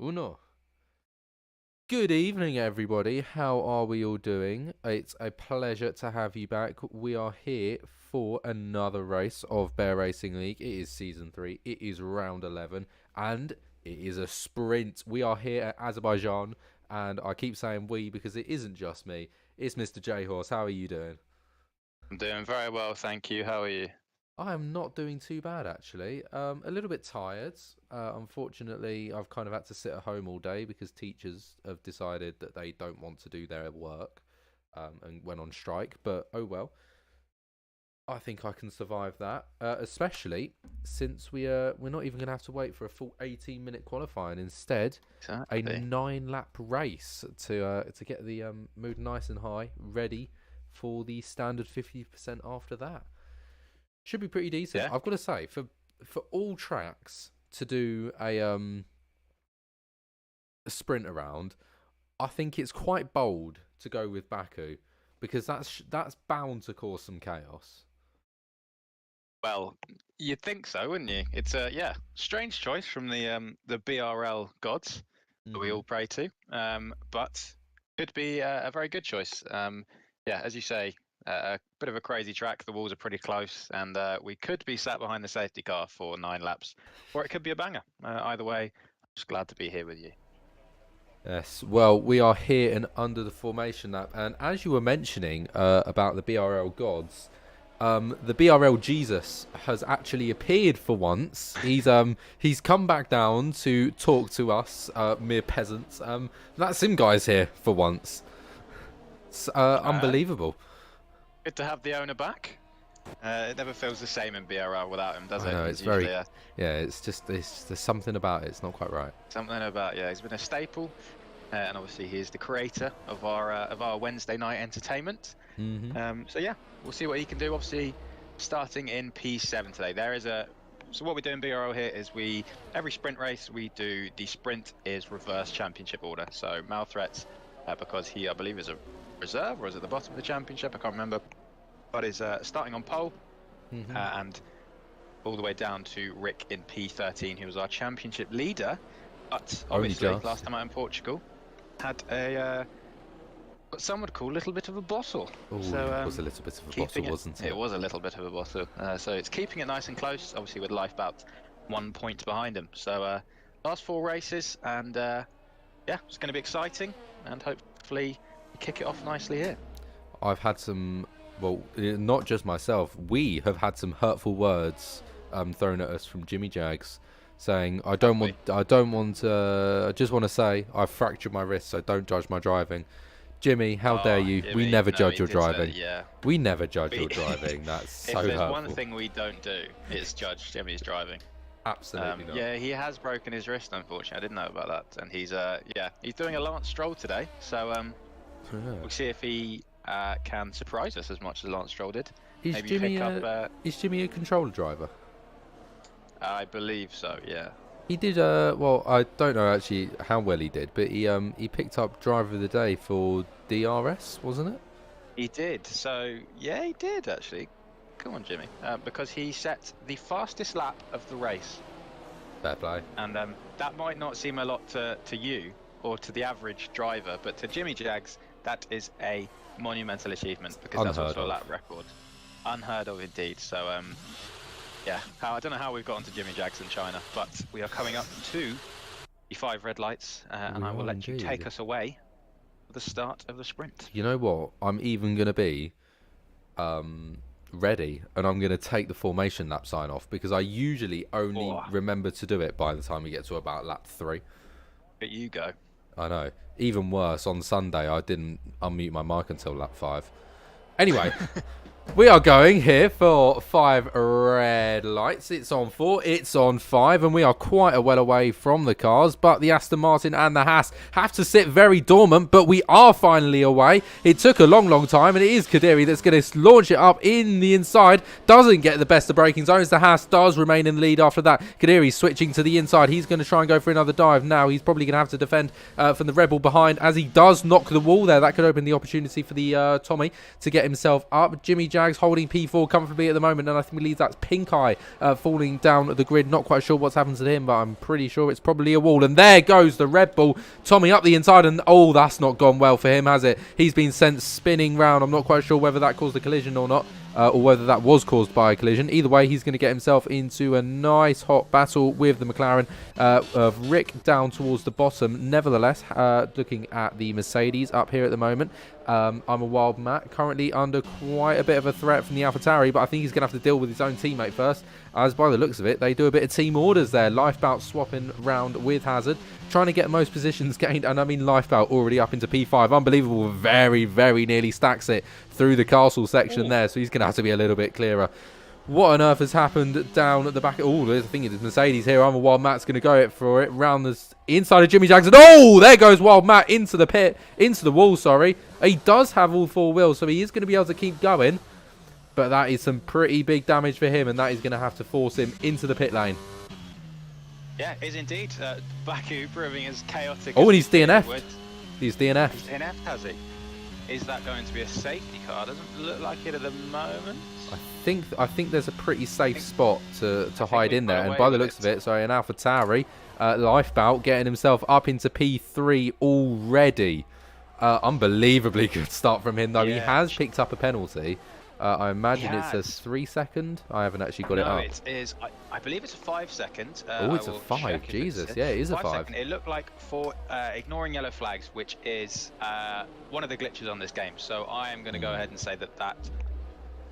Uno. Good evening, everybody. How are we all doing? It's a pleasure to have you back. We are here for another race of Bear Racing League. It is season 3. It is round 11, and it is a sprint. We are here at Azerbaijan, and I keep saying we because it isn't just me. It's Mr. J Horse. How are you doing? I'm doing very well, thank you. How are you? I am not doing too bad, actually. A little bit tired. Unfortunately, I've kind of had to sit at home all day because teachers have decided that they don't want to do their work and went on strike. But oh well, I think I can survive that. Especially since we're not even going to have to wait for a full 18-minute qualifying. Instead, a Exactly. 9-lap race to get the mood nice and high, ready for the standard 50% after that. Should be pretty decent. Yeah. I've got to say, for all tracks to do a sprint around, I think it's quite bold to go with Baku because that's bound to cause some chaos. Well, you'd think so, wouldn't you? It's a strange choice from the BRL gods that we all pray to. But could be a very good choice. As you say, a bit of a crazy track. The walls are pretty close, and we could be sat behind the safety car for 9 laps, or it could be a banger. Either way, I'm just glad to be here with you. Yes, well, we are here and under the formation lap, and as you were mentioning about the BRL gods, the BRL Jesus has actually appeared for once. He's come back down to talk to us, mere peasants. That's him, guys, here for once. It's unbelievable. Good to have the owner back. It never feels the same in BRL without him, does it? I know, it's very, yeah. It's just there's something about it. It's not quite right. Something about, he's been a staple, and obviously he's the creator of our Wednesday night entertainment. So yeah, we'll see what he can do. Obviously, starting in P7 today, so what we do in BRL here is every sprint race we do the sprint is reverse championship order. So Mal Threats, because he I believe is a reserve or is at the bottom of the championship, I can't remember, but is starting on pole, and all the way down to Rick in P13, who was our championship leader, but obviously last time out in Portugal had what some would call a little bit of a bottle. Ooh, so it was a little bit of a bottle, wasn't it? It was a little bit of a bottle. So it's keeping it nice and close, obviously with life about 1 point behind him. So last 4 races, and it's going to be exciting, and hopefully kick it off nicely here. I've had some, well, not just myself, we have had some hurtful words thrown at us from Jimmy Jags, saying, I just want to say I've fractured my wrist, so don't judge my driving. Jimmy, how dare you? Jimmy, we never judge your say, driving. yeah. We never judge your driving. That's so hurtful. If there's one thing we don't do, it's judge Jimmy's driving. Absolutely not. Yeah, he has broken his wrist, unfortunately. I didn't know about that. And he's doing a Lance Stroll today. So we'll see if he can surprise us as much as Lance Stroll did. Is Jimmy a controller driver? I believe so, yeah. He did, well, I don't know actually how well he did, but he picked up driver of the day for DRS, wasn't it? He did. So, yeah, he did actually. Come on, Jimmy. Because he set the fastest lap of the race. Fair play. And that might not seem a lot to you or to the average driver, but to Jimmy Jags, that is a monumental achievement because that's also a lap record. Unheard of indeed. So, I don't know how we've gotten to Jimmy Jags in China, but we are coming up to the 5 red lights, and I will let you take us away for the start of the sprint. You know what? I'm even going to be ready, and I'm going to take the formation lap sign off because I usually only remember to do it by the time we get to about lap 3. But you go. I know. Even worse, on Sunday I didn't unmute my mic until lap 5. Anyway. We are going here for 5 red lights. It's on 4, it's on 5, and we are quite a well away from the cars, but the Aston Martin and the Haas have to sit very dormant, but we are finally away. It took a long time, and it is Kadiri that's going to launch it up in the inside. Doesn't get the best of braking zones. The Haas does remain in the lead after that. Kadiri switching to the inside. He's going to try and go for another dive now. He's probably going to have to defend from the Red Bull behind as he does knock the wall there. That could open the opportunity for the Tommy to get himself up. Jimmy Jags holding P4 comfortably at the moment, and I think we believe that's Pink Eye falling down the grid. Not quite sure what's happened to him, but I'm pretty sure it's probably a wall. And there goes the Red Bull. Tommy up the inside, and oh, that's not gone well for him, has it? He's been sent spinning round. I'm not quite sure whether that caused a collision or not. Or whether that was caused by a collision. Either way, he's going to get himself into a nice hot battle with the McLaren of Rick down towards the bottom. Nevertheless, looking at the Mercedes up here at the moment, I'm a Wild Matt, currently under quite a bit of a threat from the AlphaTauri, but I think he's going to have to deal with his own teammate first, as by the looks of it, they do a bit of team orders there. Lifebout swapping round with Hazard, trying to get most positions gained, and I mean Lifebout already up into P5. Unbelievable, very, very nearly stacks it through the castle section there, so he's going to have to be a little bit clearer. What on earth has happened down at the back? Oh, there's a thing. It's Mercedes here. I'm a Wild Matt's going to go it for it round the inside of Jimmy Jackson. Oh, there goes Wild Matt into the pit, into the wall, sorry. He does have all four wheels, so he is going to be able to keep going. But that is some pretty big damage for him, and that is going to have to force him into the pit lane. Yeah, is indeed. Baku proving as chaotic. Oh, and he's DNF'd. He's DNF'd. He's DNF'd, has he? Is that going to be a safety car? Doesn't look like it at the moment. I think there's a pretty safe spot to hide in there, and by the looks of it, sorry, an AlphaTauri Lifebout getting himself up into P3 already. Unbelievably good start from him, though. Yeah. He has picked up a penalty. I imagine it's a 3 second. I haven't actually got it up. No, it is. I believe it's a 5 second. Oh, it's a 5. Jesus, yeah, it is a 5. It looked like for ignoring yellow flags, which is one of the glitches on this game. So I am going to go ahead and say that that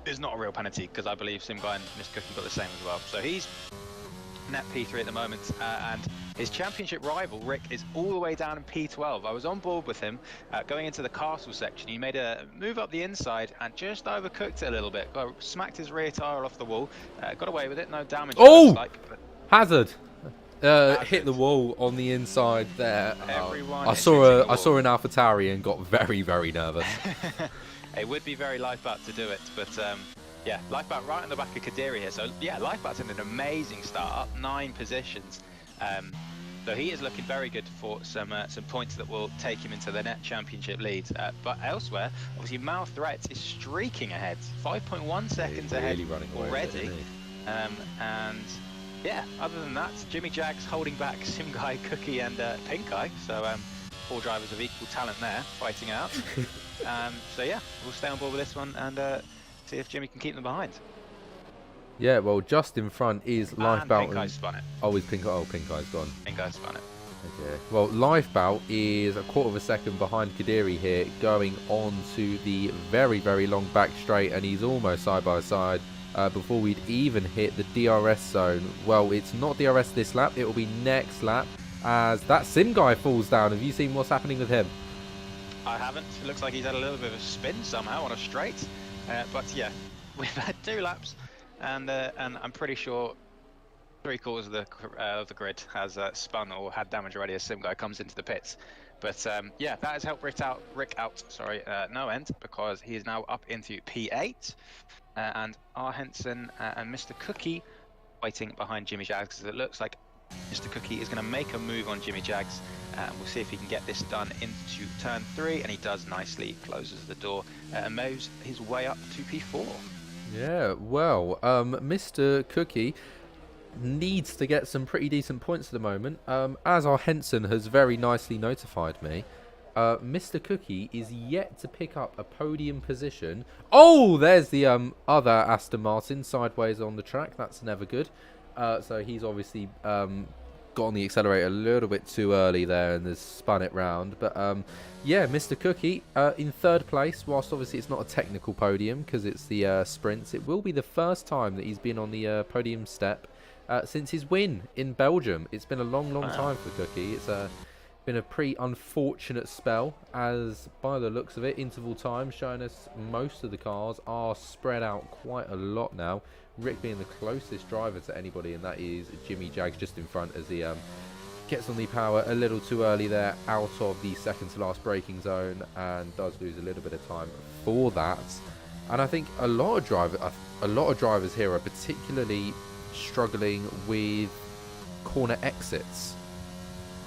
is not a real penalty, because I believe Simguy and Mr. Cookie got the same as well. So he's net P3 at the moment, and his championship rival Rick is all the way down in P12. I was on board with him going into the castle section. He made a move up the inside and just overcooked it a little bit. Smacked his rear tire off the wall, got away with it, no damage. Oh, Hazard hit the wall on the inside there. I saw an AlphaTauri and got very, very nervous. It would be very Lifebout to do it, but yeah, Lifebout right on the back of Kadiri here. So yeah, Lifebout's in an amazing start, up 9 positions. So he is looking very good for some points that will take him into the net championship lead. But elsewhere, obviously Mal Threat is streaking ahead, 5.1 seconds ahead already. And yeah, other than that, Jimmy Jags holding back Simguy, Cookie, and Pink Eye. So 4 drivers of equal talent there fighting out. So yeah, we'll stay on board with this one and see if Jimmy can keep them behind. Yeah, well, just in front is Lifebout. Pink Eye's spun it. Oh, is Pink Eye? Oh, Pink Eye's gone. Pink Eye's spun it. Okay. Well, Lifebout is a quarter of a second behind Kadiri here, going on to the very, very long back straight, and he's almost side by side before we'd even hit the DRS zone. Well, it's not DRS this lap, it will be next lap, as that Simguy falls down. Have you seen what's happening with him? I haven't. It looks like he's had a little bit of a spin somehow on a straight. But yeah, we've had 2 laps, and I'm pretty sure 3/4 of the grid has spun or had damage already as Simguy comes into the pits. But yeah, that has helped Rick out. Sorry, no end, because he is now up into P8, and R. Henson and Mr. Cookie waiting behind Jimmy Jags, because it looks like Mr. Cookie is going to make a move on Jimmy Jags, and we'll see if he can get this done into turn 3, and he does nicely, closes the door and moves his way up to P4. Yeah, well, Mr. Cookie needs to get some pretty decent points at the moment. As our Henson has very nicely notified me, Mr. Cookie is yet to pick up a podium position. Oh, there's the other Aston Martin sideways on the track. That's never good. So he's obviously got on the accelerator a little bit too early there and has spun it round. But yeah, Mr. Cookie in 3rd place, whilst obviously it's not a technical podium because it's the sprints. It will be the first time that he's been on the podium step since his win in Belgium. It's been a long, long time for Cookie. It's been a pretty unfortunate spell, as by the looks of it, interval time showing us most of the cars are spread out quite a lot now. Rick being the closest driver to anybody, and that is Jimmy Jags just in front as he gets on the power a little too early there, out of the second to last braking zone, and does lose a little bit of time for that. And I think a lot of drivers here are particularly struggling with corner exits.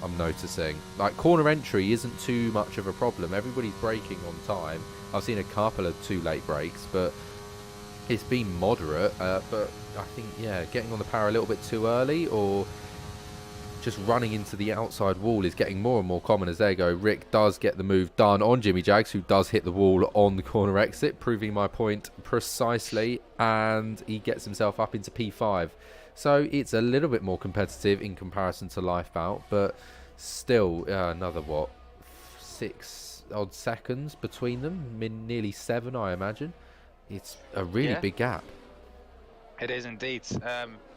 I'm noticing, like, corner entry isn't too much of a problem. Everybody's braking on time. I've seen a couple of too late brakes, but It's been moderate, but I think, yeah, getting on the power a little bit too early or just running into the outside wall is getting more and more common. As there you go, Rick does get the move done on Jimmy Jags, who does hit the wall on the corner exit, proving my point precisely, and he gets himself up into P5. So it's a little bit more competitive in comparison to Lifebout, but still another, what, 6 odd seconds between them, nearly 7, I imagine. It's a really big gap. It is indeed.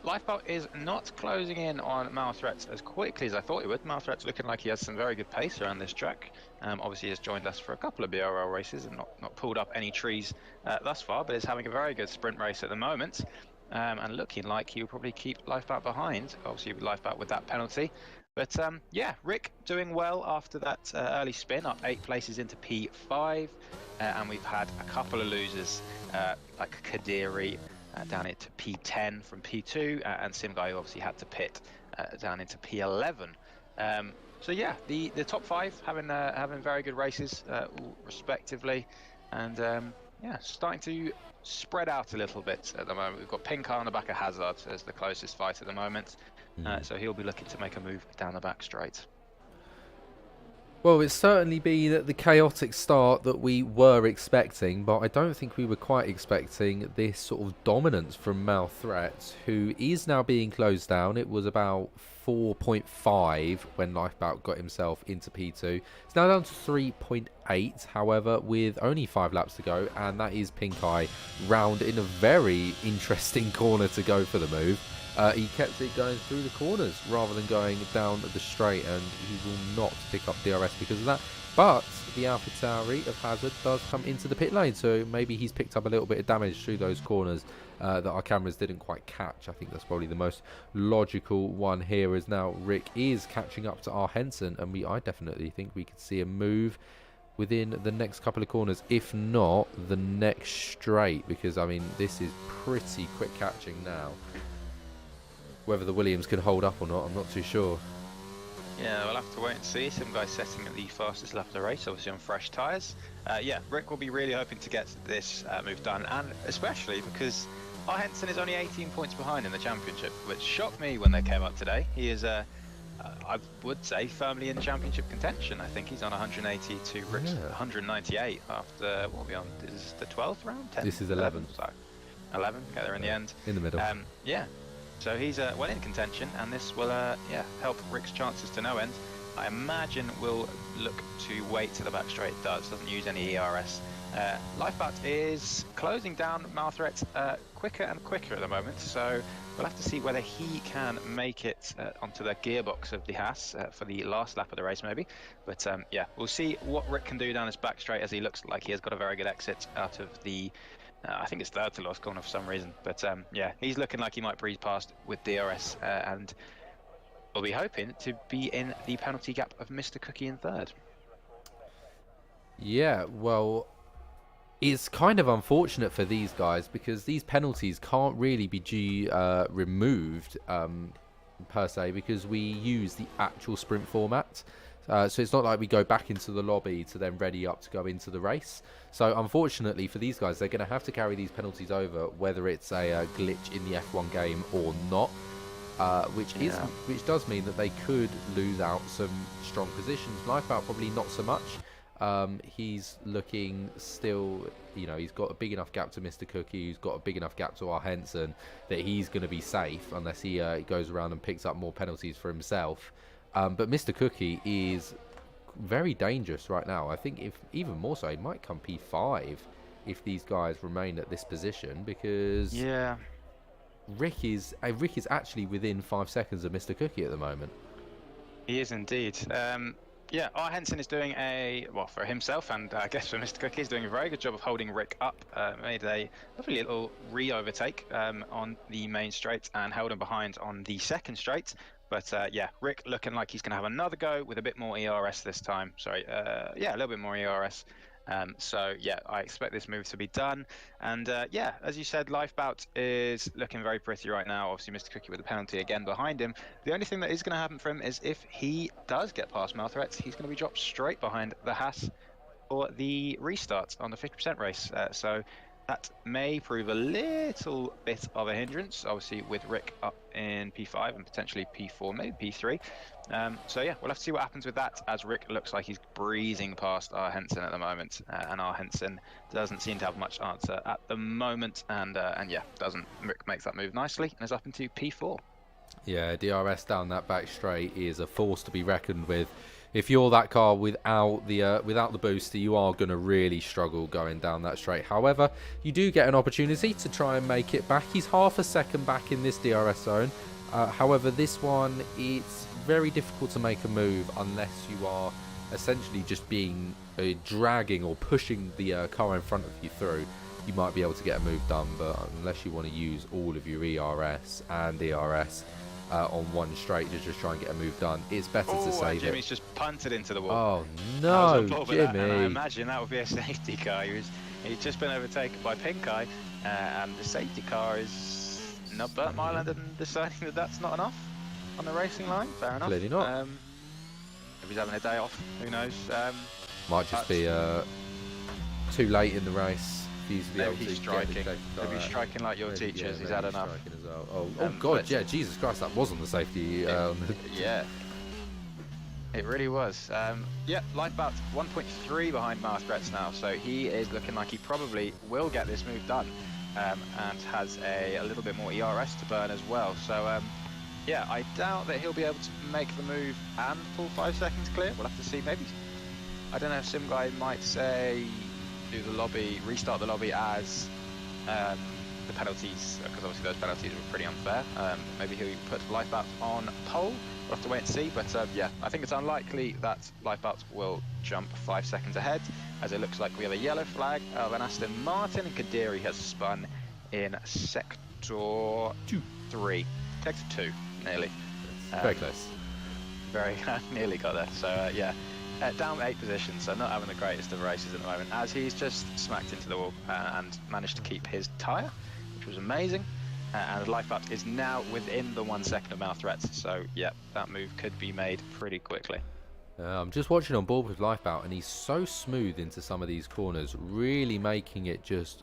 Lifeboat is not closing in on Malthreat as quickly as I thought he would. Malthreat's looking like he has some very good pace around this track. Obviously, he has joined us for a couple of BRL races and not pulled up any trees thus far, but is having a very good sprint race at the moment. And looking like he will probably keep Lifeboat behind, obviously with Lifeboat with that penalty. But yeah, Rick doing well after that early spin, up 8 places into P5. And we've had a couple of losers like Kadiri, down into P10 from P2, and Simguy obviously had to pit down into P11. So yeah, the top 5 having very good races respectively, and yeah, starting to spread out a little bit at the moment. We've got Pinkar on the back of Hazard as the closest fight at the moment, so he'll be looking to make a move down the back straight. Well, it's certainly been the chaotic start that we were expecting, but I don't think we were quite expecting this sort of dominance from Malthreat, who is now being closed down. It was about 4.5 when Lifebout got himself into P2. It's now down to 3.8, however, with only 5 laps to go, and that is Pink Eye round in a very interesting corner to go for the move. He kept it going through the corners rather than going down the straight, and he will not pick up DRS because of that. But the AlphaTauri of Hazard does come into the pit lane, so maybe he's picked up a little bit of damage through those corners that our cameras didn't quite catch. I think that's probably the most logical one here, as now Rick is catching up to R. Henson, and I definitely think we could see a move within the next couple of corners, if not the next straight, because I mean this is pretty quick catching now. Whether the Williams can hold up or not, I'm not too sure. Yeah, we'll have to wait and see. Some guys setting at the fastest lap of the race, obviously on fresh tyres. Yeah, Rick will be really hoping to get this move done, and especially because R. Henson is only 18 points behind in the championship, which shocked me when they came up today. He is, I would say, firmly in championship contention. I think he's on 180 to Rick's 198 after, what are we on? This is the 12th round? 10th? This is 11. So 11, okay, they're in the end. In the middle. Yeah. So he's well in contention, and this will yeah, help Rick's chances to no end. I imagine we'll look to wait till the back straight doesn't use any ERS. Lifeboat is closing down Malthreat quicker and quicker at the moment, so we'll have to see whether he can make it onto the gearbox of the Haas for the last lap of the race maybe. But yeah, we'll see what Rick can do down his back straight, as he looks like he has got a very good exit out of the I think it's third to last corner for some reason, but yeah, he's looking like he might breeze past with DRS, and we'll be hoping to be in the penalty gap of Mr. Cookie in third. Yeah, well, it's kind of unfortunate for these guys because these penalties can't really be removed per se, because we use the actual sprint format. So it's not like we go back into the lobby to then ready up to go into the race. So unfortunately for these guys, they're going to have to carry these penalties over, whether it's a glitch in the F1 game or not, which does mean that they could lose out some strong positions. Lifebout probably not so much. He's looking still, you know, he's got a big enough gap to Mr. Cookie, who's got a big enough gap to R. Henson, that he's going to be safe unless he goes around and picks up more penalties for himself. But Mr. Cookie is very dangerous right now. I think if even more so, he might come P5 if these guys remain at this position, because Rick is actually within 5 seconds of Mr. Cookie at the moment. He is indeed. Yeah, R. Henson is doing for himself, and I guess for Mr. Cookie, is doing a very good job of holding Rick up. Made a lovely little re-overtake on the main straight and held him behind on the second straight. But yeah, Rick looking like he's going to have another go with a bit more ERS this time. Sorry, yeah, a little bit more ERS. So yeah, I expect this move to be done. And yeah, as you said, Lifebout is looking very pretty right now. Obviously, Mr. Cookie with the penalty again behind him. The only thing that is going to happen for him is if he does get past Malthreat, he's going to be dropped straight behind the Haas for the restart on the 50% race. So That may prove a little bit of a hindrance, obviously, with Rick up in P5 and potentially P4, maybe P3. So yeah, we'll have to see what happens with that, as Rick looks like he's breezing past our Henson at the moment, and our Henson doesn't seem to have much answer at the moment, and yeah, Rick makes that move nicely and is up into P4. Yeah, DRS down that back straight is a force to be reckoned with. If you're that car without the booster, you are going to really struggle going down that straight. However, you do get an opportunity to try and make it back. He's half a second back in this DRS zone. However, this one, it's very difficult to make a move unless you are essentially just being dragging or pushing the car in front of you through. You might be able to get a move done, but unless you want to use all of your ERS and ERS on one straight to just try and get a move done, it's better to save Jimmy's it. just punted into the wall. Oh no, Jimmy! And I imagine that would be a safety car. He's just been overtaken by Pink Eye, and the safety car is not burnt Myland and deciding that that's not enough on the racing line. Fair enough. Clearly not. If he's having a day off, who knows? Might just be too late in the race. Maybe he's striking. Maybe he's striking like your teachers. Yeah, he's had enough. As well. Oh God, yeah, Jesus Christ, that wasn't the safety. Yeah, it really was. Yeah, Lifebout 1.3 behind Marthretz now, so he is looking like he probably will get this move done, and has a little bit more ERS to burn as well. So yeah, I doubt that he'll be able to make the move and pull 5 seconds clear. We'll have to see. Maybe, I don't know if Sim Guy might say do the lobby, restart the lobby as the penalties, because obviously those penalties were pretty unfair. Maybe he'll put Lifebout on pole. We'll have to wait and see, but yeah, I think it's unlikely that Lifebout will jump 5 seconds ahead, as it looks like we have a yellow flag of an Aston Martin, and Kadiri has spun in sector 3. Sector 2, nearly. Very close. Very nearly got there. So yeah. Down 8 positions, so not having the greatest of races at the moment, as he's just smacked into the wall and managed to keep his tyre, which was amazing. And Lifebout is now within the 1 second of Marthretz, so yeah, that move could be made pretty quickly. I'm just watching on board with Lifebout, and he's so smooth into some of these corners, really making it just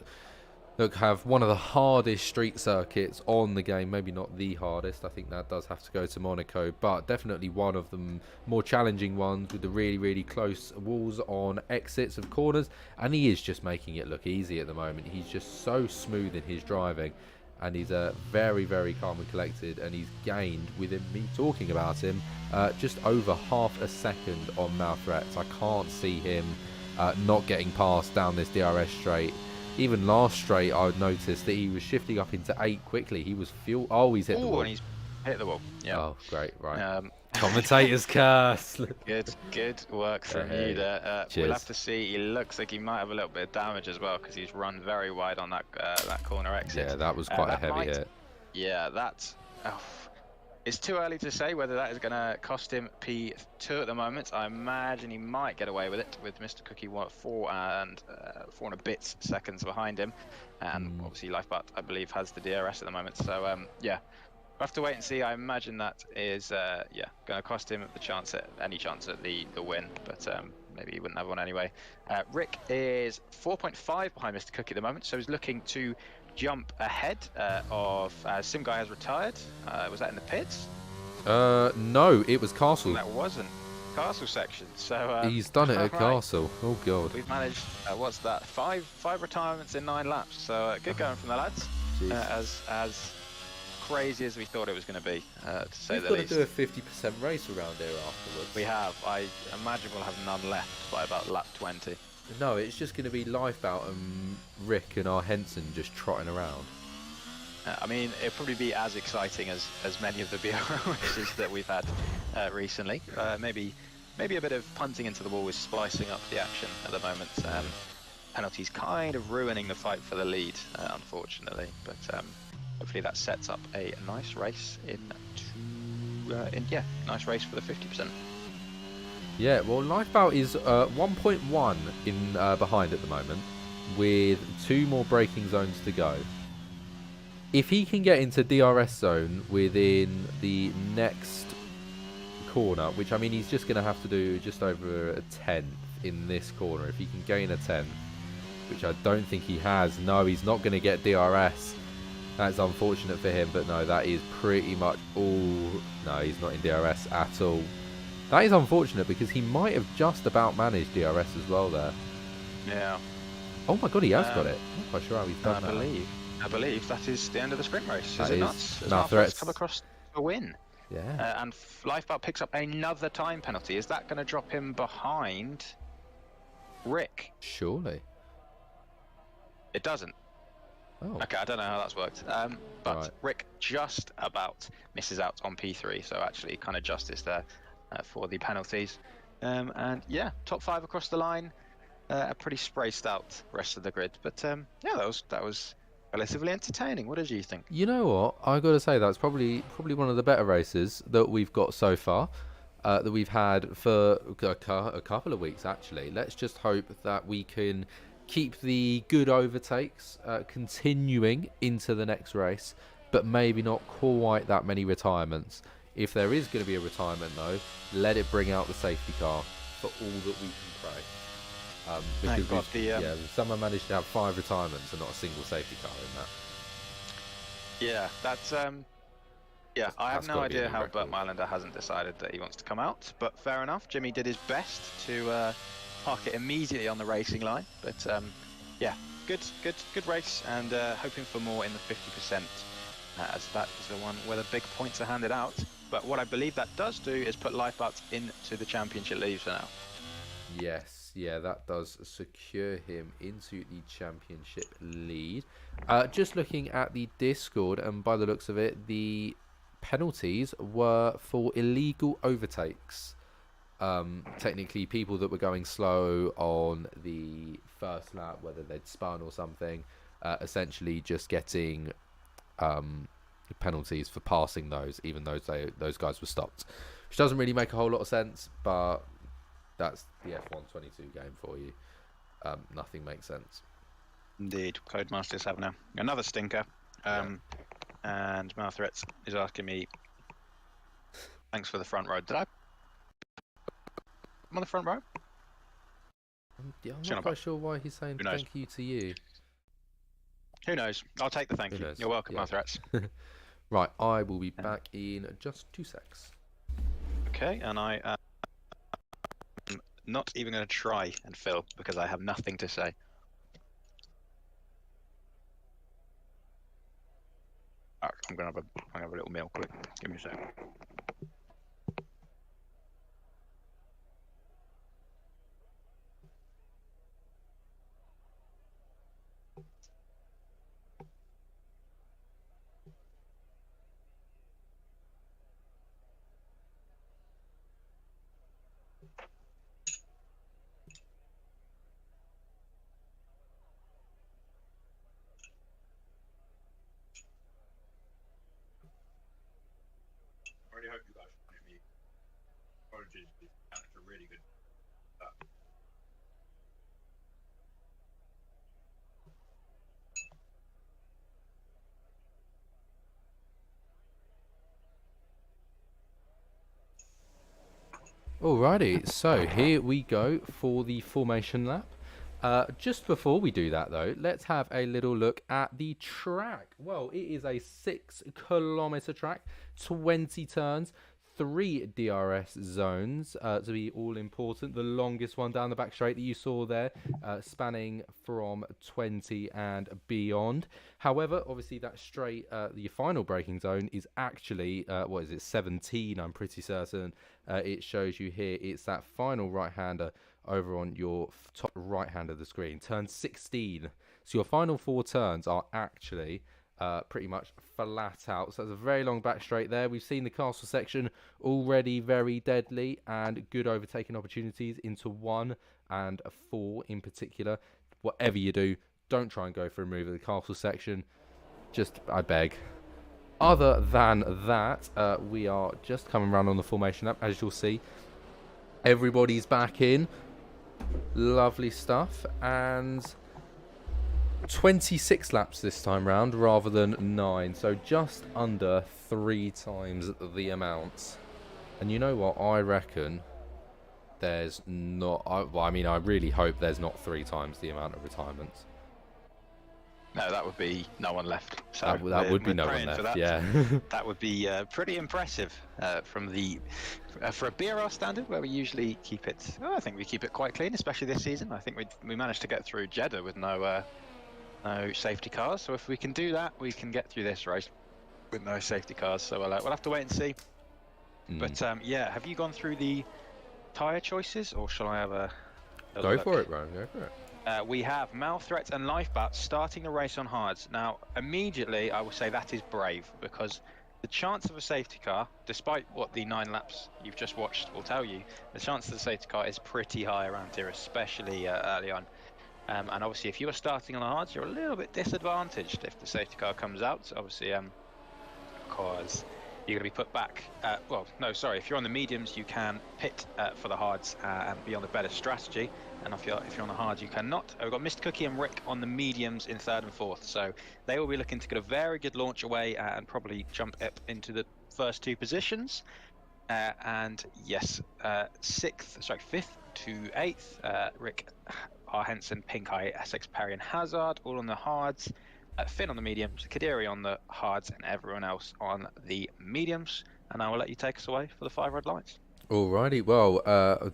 have one of the hardest street circuits on the game. Maybe not the hardest, I think that does have to go to Monaco, but definitely one of the more challenging ones, with the really close walls on exits of corners, and he is just making it look easy at the moment. He's just so smooth in his driving, and he's very calm and collected, and he's gained, within me talking about him, just over half a second on Marthretz. I can't see him not getting past down this DRS straight. Even last straight, I noticed that he was shifting up into 8 quickly. He was he's hit the wall. And he's hit the wall. Yeah. Oh, great, right. Commentator's curse. Good work from you there. We'll have to see. He looks like he might have a little bit of damage as well, because he's run very wide on that corner exit. Yeah, that was quite a heavy hit. Yeah, that's... it's too early to say whether that is going to cost him P2 at the moment. I imagine he might get away with it, with Mr. Cookie 4 and 4 and a bit seconds behind him. And obviously Lifebout, I believe, has the DRS at the moment. So yeah, we'll have to wait and see. I imagine that is yeah, going to cost him any chance at the win, but maybe he wouldn't have one anyway. Rick is 4.5 behind Mr. Cookie at the moment, so he's looking to jump ahead of Sim Guy has retired. Was that in the pits? No, it was Castle. That wasn't Castle section. So he's done it at right. Castle. Oh God. We've managed. What's that? Five retirements in 9 laps. So good going from the lads. As crazy as we thought it was going to be, to say the least. We've got to do a 50% race around here afterwards. We have. I imagine we'll have none left by about lap 20. No, it's just going to be Lifebout and Rick and our Henson just trotting around. I mean, it'll probably be as exciting as many of the BRL races that we've had recently. Maybe a bit of punting into the wall is spicing up the action at the moment. Penalties kind of ruining the fight for the lead, unfortunately. But hopefully that sets up a nice race nice race for the 50%. Yeah, well, Lifebout is 1.1 in behind at the moment, with 2 more braking zones to go. If he can get into DRS zone within the next corner, which, I mean, he's just going to have to do just over a 10th in this corner. If he can gain a 10th, which I don't think he has. No, he's not going to get DRS. That's unfortunate for him, but no, that is pretty much all. No, he's not in DRS at all. That is unfortunate because he might have just about managed DRS as well there. Yeah. Oh my god, he has got it. I'm not quite sure how he's done that. I believe that is the end of the sprint race. That is it is nuts? MRLS Come across a win. Yeah. And Lifebelt picks up another time penalty. Is that going to drop him behind Rick? Surely. It doesn't. Oh. Okay, I don't know how that's worked. But Right. Rick just about misses out on P3, so actually kind of justice there for the penalties. And yeah, top 5 across the line. A pretty spaced out rest of the grid, but yeah, that was relatively entertaining. What did you think? You know what? I got to say that's probably one of the better races that we've got so far, that we've had for a couple of weeks actually. Let's just hope that we can keep the good overtakes continuing into the next race, but maybe not quite that many retirements. If there is going to be a retirement though, let it bring out the safety car for all that we can pray. Because someone managed to have 5 retirements and not a single safety car in that. Yeah, that's I have no idea how Burt Mylander hasn't decided that he wants to come out, but fair enough. Jimmy did his best to park it immediately on the racing line, but yeah, good race, and hoping for more in the 50%, as that is the one where the big points are handed out. But what I believe that does do is put Lifebelt into the championship lead for now. Yes. Yeah, that does secure him into the championship lead. Just looking at the Discord, and by the looks of it, the penalties were for illegal overtakes. Technically, people that were going slow on the first lap, whether they'd spun or something, essentially just getting penalties for passing those, even though those guys were stopped. Which doesn't really make a whole lot of sense, but that's the F1 22 game for you. Nothing makes sense. Indeed. Codemasters have now another stinker. And Malthreats is asking me, thanks for the front row. Did I? I'm on the front row? I'm not quite sure why he's saying thank you to you. Who knows? I'll take the thank you. You're welcome, Malthreats. Right, I will be back in just 2 secs. Okay, and I am not even going to try and fill because I have nothing to say. I'm going to have a little meal quick. Give me a sec. I really hope you guys find me apologies. That's a really good stuff. Alrighty, so here we go for the formation lap. Just before we do that though, let's have a little look at the track. Well, it is a 6-kilometer track, 20 turns, 3 DRS zones to be all important. The longest one down the back straight that you saw there, spanning from 20 and beyond. However, obviously that straight, the final braking zone is actually, 17, I'm pretty certain. It shows you here, it's that final right-hander over on your top right hand of the screen, turn 16. So your final 4 turns are actually pretty much flat out. So that's a very long back straight there. We've seen the castle section already very deadly, and good overtaking opportunities into 1 and 4 in particular. Whatever you do, don't try and go for a move at the castle section. Just, I beg. Other than that, we are just coming around on the formation lap, as you'll see. Everybody's back in. Lovely stuff, and 26 laps this time round rather than 9, so just under 3 times the amount. And you know what, I reckon there's not. Well, I mean, I really hope there's not 3 times the amount of retirements. No, that would be no one left. So that would be no one left. Yeah. That would be pretty impressive from the for a BRL standard, where we usually keep it. I think we keep it quite clean, especially this season. I think we managed to get through Jeddah with no safety cars. So if we can do that, we can get through this race with no safety cars. So we'll have to wait and see. But yeah, have you gone through the tyre choices, or shall I have a Go look? for it, bro. Go for it. We have Mal Threat and Lifeboat starting the race on hards. Now, immediately, I will say that is brave, because the chance of a safety car, despite what the 9 laps you've just watched will tell you, the chance of the safety car is pretty high around here, especially early on. And obviously, if you are starting on the hards, you're a little bit disadvantaged if the safety car comes out. So obviously, because you're going to be put back. Well, no, sorry. If you're on the mediums, you can pit for the hards and be on the better strategy. And if you're on the hards, you cannot. We've got Mr. Cookie and Rick on the mediums in 3rd and 4th. So they will be looking to get a very good launch away and probably jump up into the first 2 positions. And yes, 5th to 8th, Rick, R. Henson, Pink Eye, Essex, Perry and Hazard, all on the hards. Finn on the mediums, Kadiri on the hards, and everyone else on the mediums. And I will let you take us away for the 5 red lights. Alrighty, well,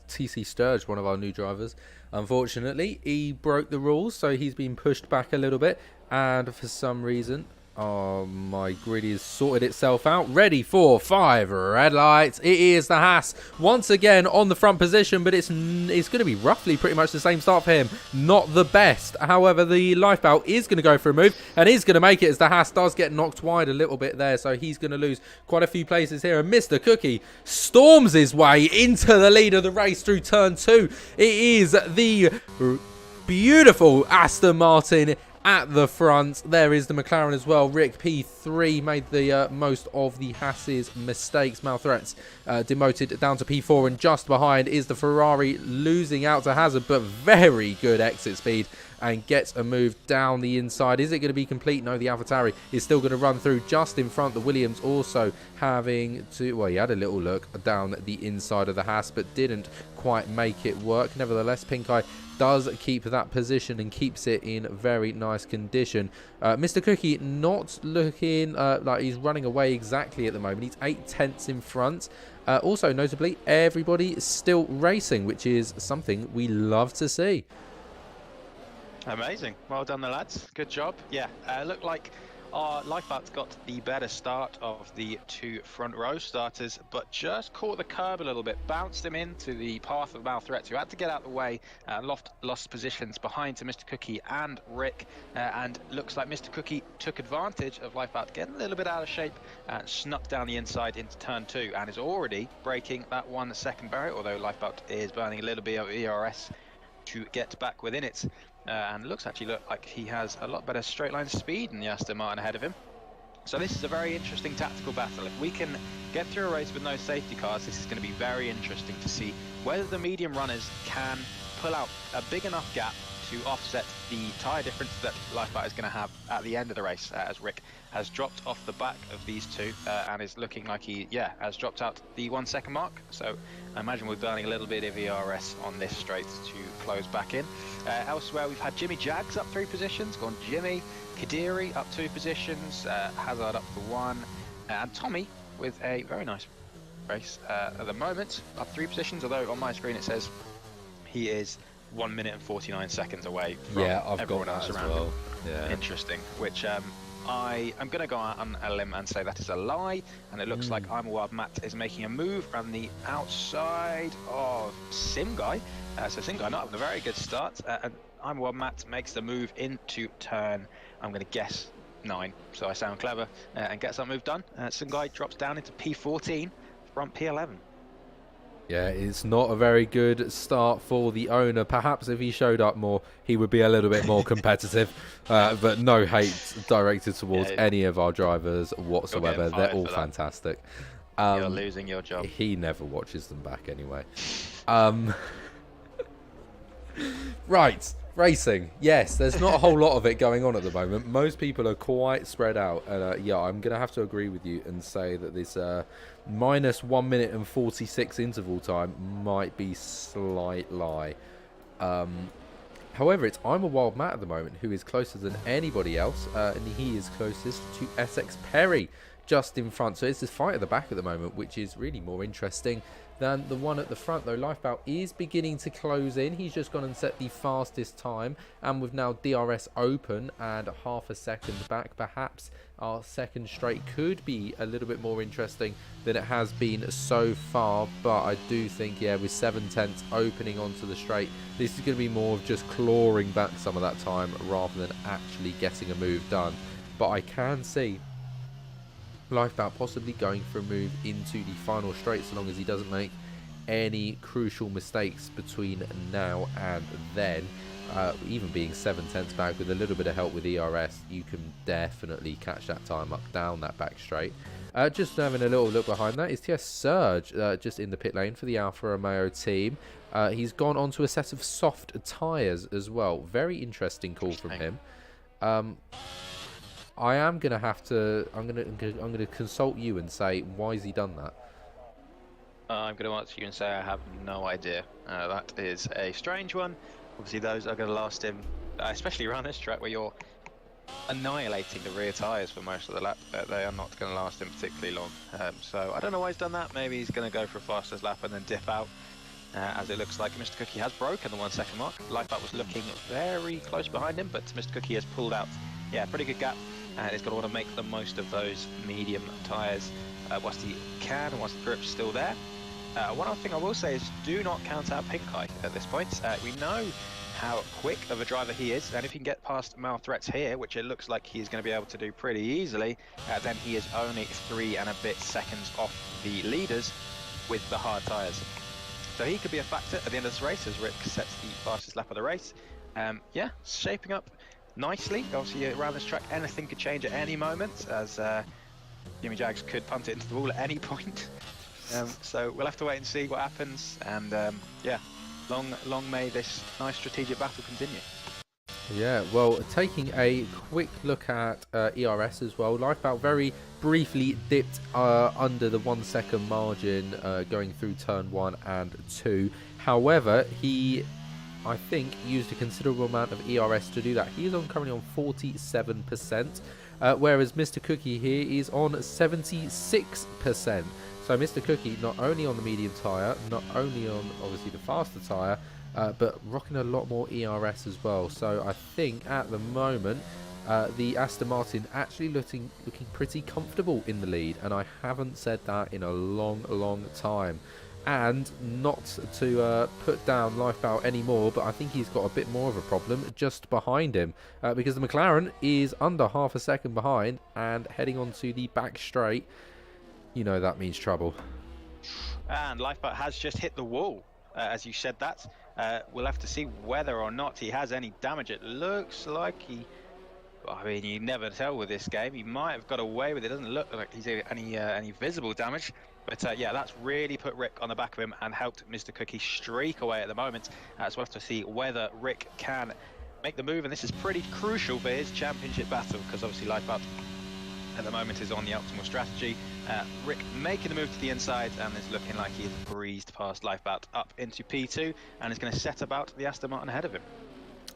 TC Sturge, one of our new drivers, unfortunately, he broke the rules, so he's been pushed back a little bit, and for some reason, my grid has sorted itself out, ready for 5 red lights. It is the Haas once again on the front position, but it's going to be roughly pretty much the same start for him. Not the best. However, the Lifeboat is going to go for a move and is going to make it, as the Haas does get knocked wide a little bit there, so he's going to lose quite a few places here. And Mr. Cookie storms his way into the lead of the race through turn 2. It is the beautiful Aston Martin at the front. There is the McLaren as well. Rick P3 made the most of the Haas's mistakes. Malthreats demoted down to P4, and just behind is the Ferrari, losing out to Hazard, but very good exit speed and gets a move down the inside. Is it going to be complete? No, the AlphaTauri is still going to run through just in front. The Williams also having to, well, he had a little look down the inside of the Haas, but didn't quite make it work. Nevertheless, Pink Eye does keep that position and keeps it in very nice condition. Mr. Cookie not looking like he's running away exactly at the moment. He's 8 tenths in front. Also, notably, everybody is still racing, which is something we love to see. Amazing. Well done, the lads. Good job. Yeah, looked like our Lifeboat's got the better start of the 2 front row starters, but just caught the curb a little bit, bounced him into the path of Malthreat, who had to get out of the way, lost positions behind to Mr. Cookie and Rick, and looks like Mr. Cookie took advantage of Lifeboat getting a little bit out of shape and snuck down the inside into turn 2, and is already breaking that 1 second barrier, although Lifeboat is burning a little bit of ERS to get back within it. And looks like he has a lot better straight line speed than the Aston Martin ahead of him. So this is a very interesting tactical battle. If we can get through a race with no safety cars, this is going to be very interesting to see whether the medium runners can pull out a big enough gap to offset the tyre difference that Lifeboat is going to have at the end of the race, as Rick has dropped off the back of these 2 and is looking like he has dropped out the 1 second mark. So I imagine we're burning a little bit of ERS on this straight to close back in. Elsewhere, we've had Jimmy Jags up 3 positions, gone Jimmy, Kadiri up 2 positions, Hazard up for 1, and Tommy with a very nice race at the moment, up 3 positions, although on my screen it says he is 1 minute and 49 seconds away from everyone else around him. Yeah. Interesting, which I am going to go out on a limb and say that is a lie, and it looks like I'm a Wild Matt is making a move from the outside of Sim Guy. So Sim Guy not having a very good start, and I'm a Wild Matt makes the move into turn, I'm going to guess 9, so I sound clever, and gets that move done. Sim Guy drops down into P14 from P11. Yeah, it's not a very good start for the owner. Perhaps if he showed up more, he would be a little bit more competitive. But no hate directed towards any of our drivers whatsoever. They're all fantastic. You're losing your job. He never watches them back anyway. Right, Racing, yes. There's not a whole lot of it going on at the moment. Most people are quite spread out. And yeah, I'm going to have to agree with you and say that this minus 1 minute and 46 interval time might be slight lie. However, it's I'm a Wild Matt at the moment, who is closer than anybody else, and he is closest to Essex Perry, just in front. So it's this fight at the back at the moment, which is really more interesting than the one at the front, though. Lifebout is beginning to close in. He's just gone and set the fastest time, and with now DRS open and half a second back, perhaps our second straight could be a little bit more interesting than it has been so far. But I do think, yeah, with 7/10 opening onto the straight, this is going to be more of just clawing back some of that time rather than actually getting a move done. But I can see Lifebout possibly going for a move into the final straight, so long as he doesn't make any crucial mistakes between now and then. Even being 7/10 back with a little bit of help with ERS, you can definitely catch that time up down that back straight. Just having a little look behind that is TS Surge, just in the pit lane for the Alfa Romeo team. He's gone onto a set of soft tyres as well. Very interesting call from him. I am gonna have to. I'm gonna consult you and say, why has he done that? I'm going to answer you and say I have no idea. That is a strange one. Obviously, those are going to last him, especially around this track where you're annihilating the rear tyres for most of the lap. They are not going to last him particularly long. So I don't know why he's done that. Maybe he's going to go for a fastest lap and then dip out. As it looks like Mr. Cookie has broken the 1 second mark. Lifeboat was looking very close behind him, but Mr. Cookie has pulled out. Yeah, pretty good gap, and he's going to want to make the most of those medium tyres whilst he can, and whilst the grip's still there. One other thing I will say is do not count out Pink Eye at this point. We know how quick of a driver he is, and if he can get past Mal Threats here, which it looks like he's going to be able to do pretty easily, then he is only 3 and a bit seconds off the leaders with the hard tyres. So he could be a factor at the end of this race as Rick sets the fastest lap of the race. Yeah, shaping up nicely. Obviously around this track anything could change at any moment, as Jimmy Jags could punt it into the wall at any point. So we'll have to wait and see what happens, and yeah, long may this nice strategic battle continue. Yeah, well, taking a quick look at ERS as well. Lifebout very briefly dipped under the 1 second margin going through turn 1 and 2. However, he, I think, used a considerable amount of ERS to do that. He is currently on 47%, whereas Mr. Cookie here is on 76%. So Mr. Cookie not only on the medium tyre, not only on obviously the faster tyre, but rocking a lot more ERS as well. So I think at the moment the Aston Martin actually looking pretty comfortable in the lead, and I haven't said that in a long time. And not to put down Lifebout anymore, but I think he's got a bit more of a problem just behind him, because the McLaren is under half a second behind and heading onto the back straight. You know that means trouble. And Lifeboat has just hit the wall, as you said that. We'll have to see whether or not he has any damage. It looks like he... I mean, you never tell with this game. He might have got away with it. It doesn't look like he's any visible damage. But yeah, that's really put Rick on the back of him and helped Mr. Cookie streak away at the moment. So we'll have to see whether Rick can make the move. And this is pretty crucial for his championship battle, because obviously Lifeboat at the moment is on the optimal strategy. Rick making the move to the inside, and it's looking like he's breezed past Lifeboat up into P2 and is going to set about the Aston Martin ahead of him.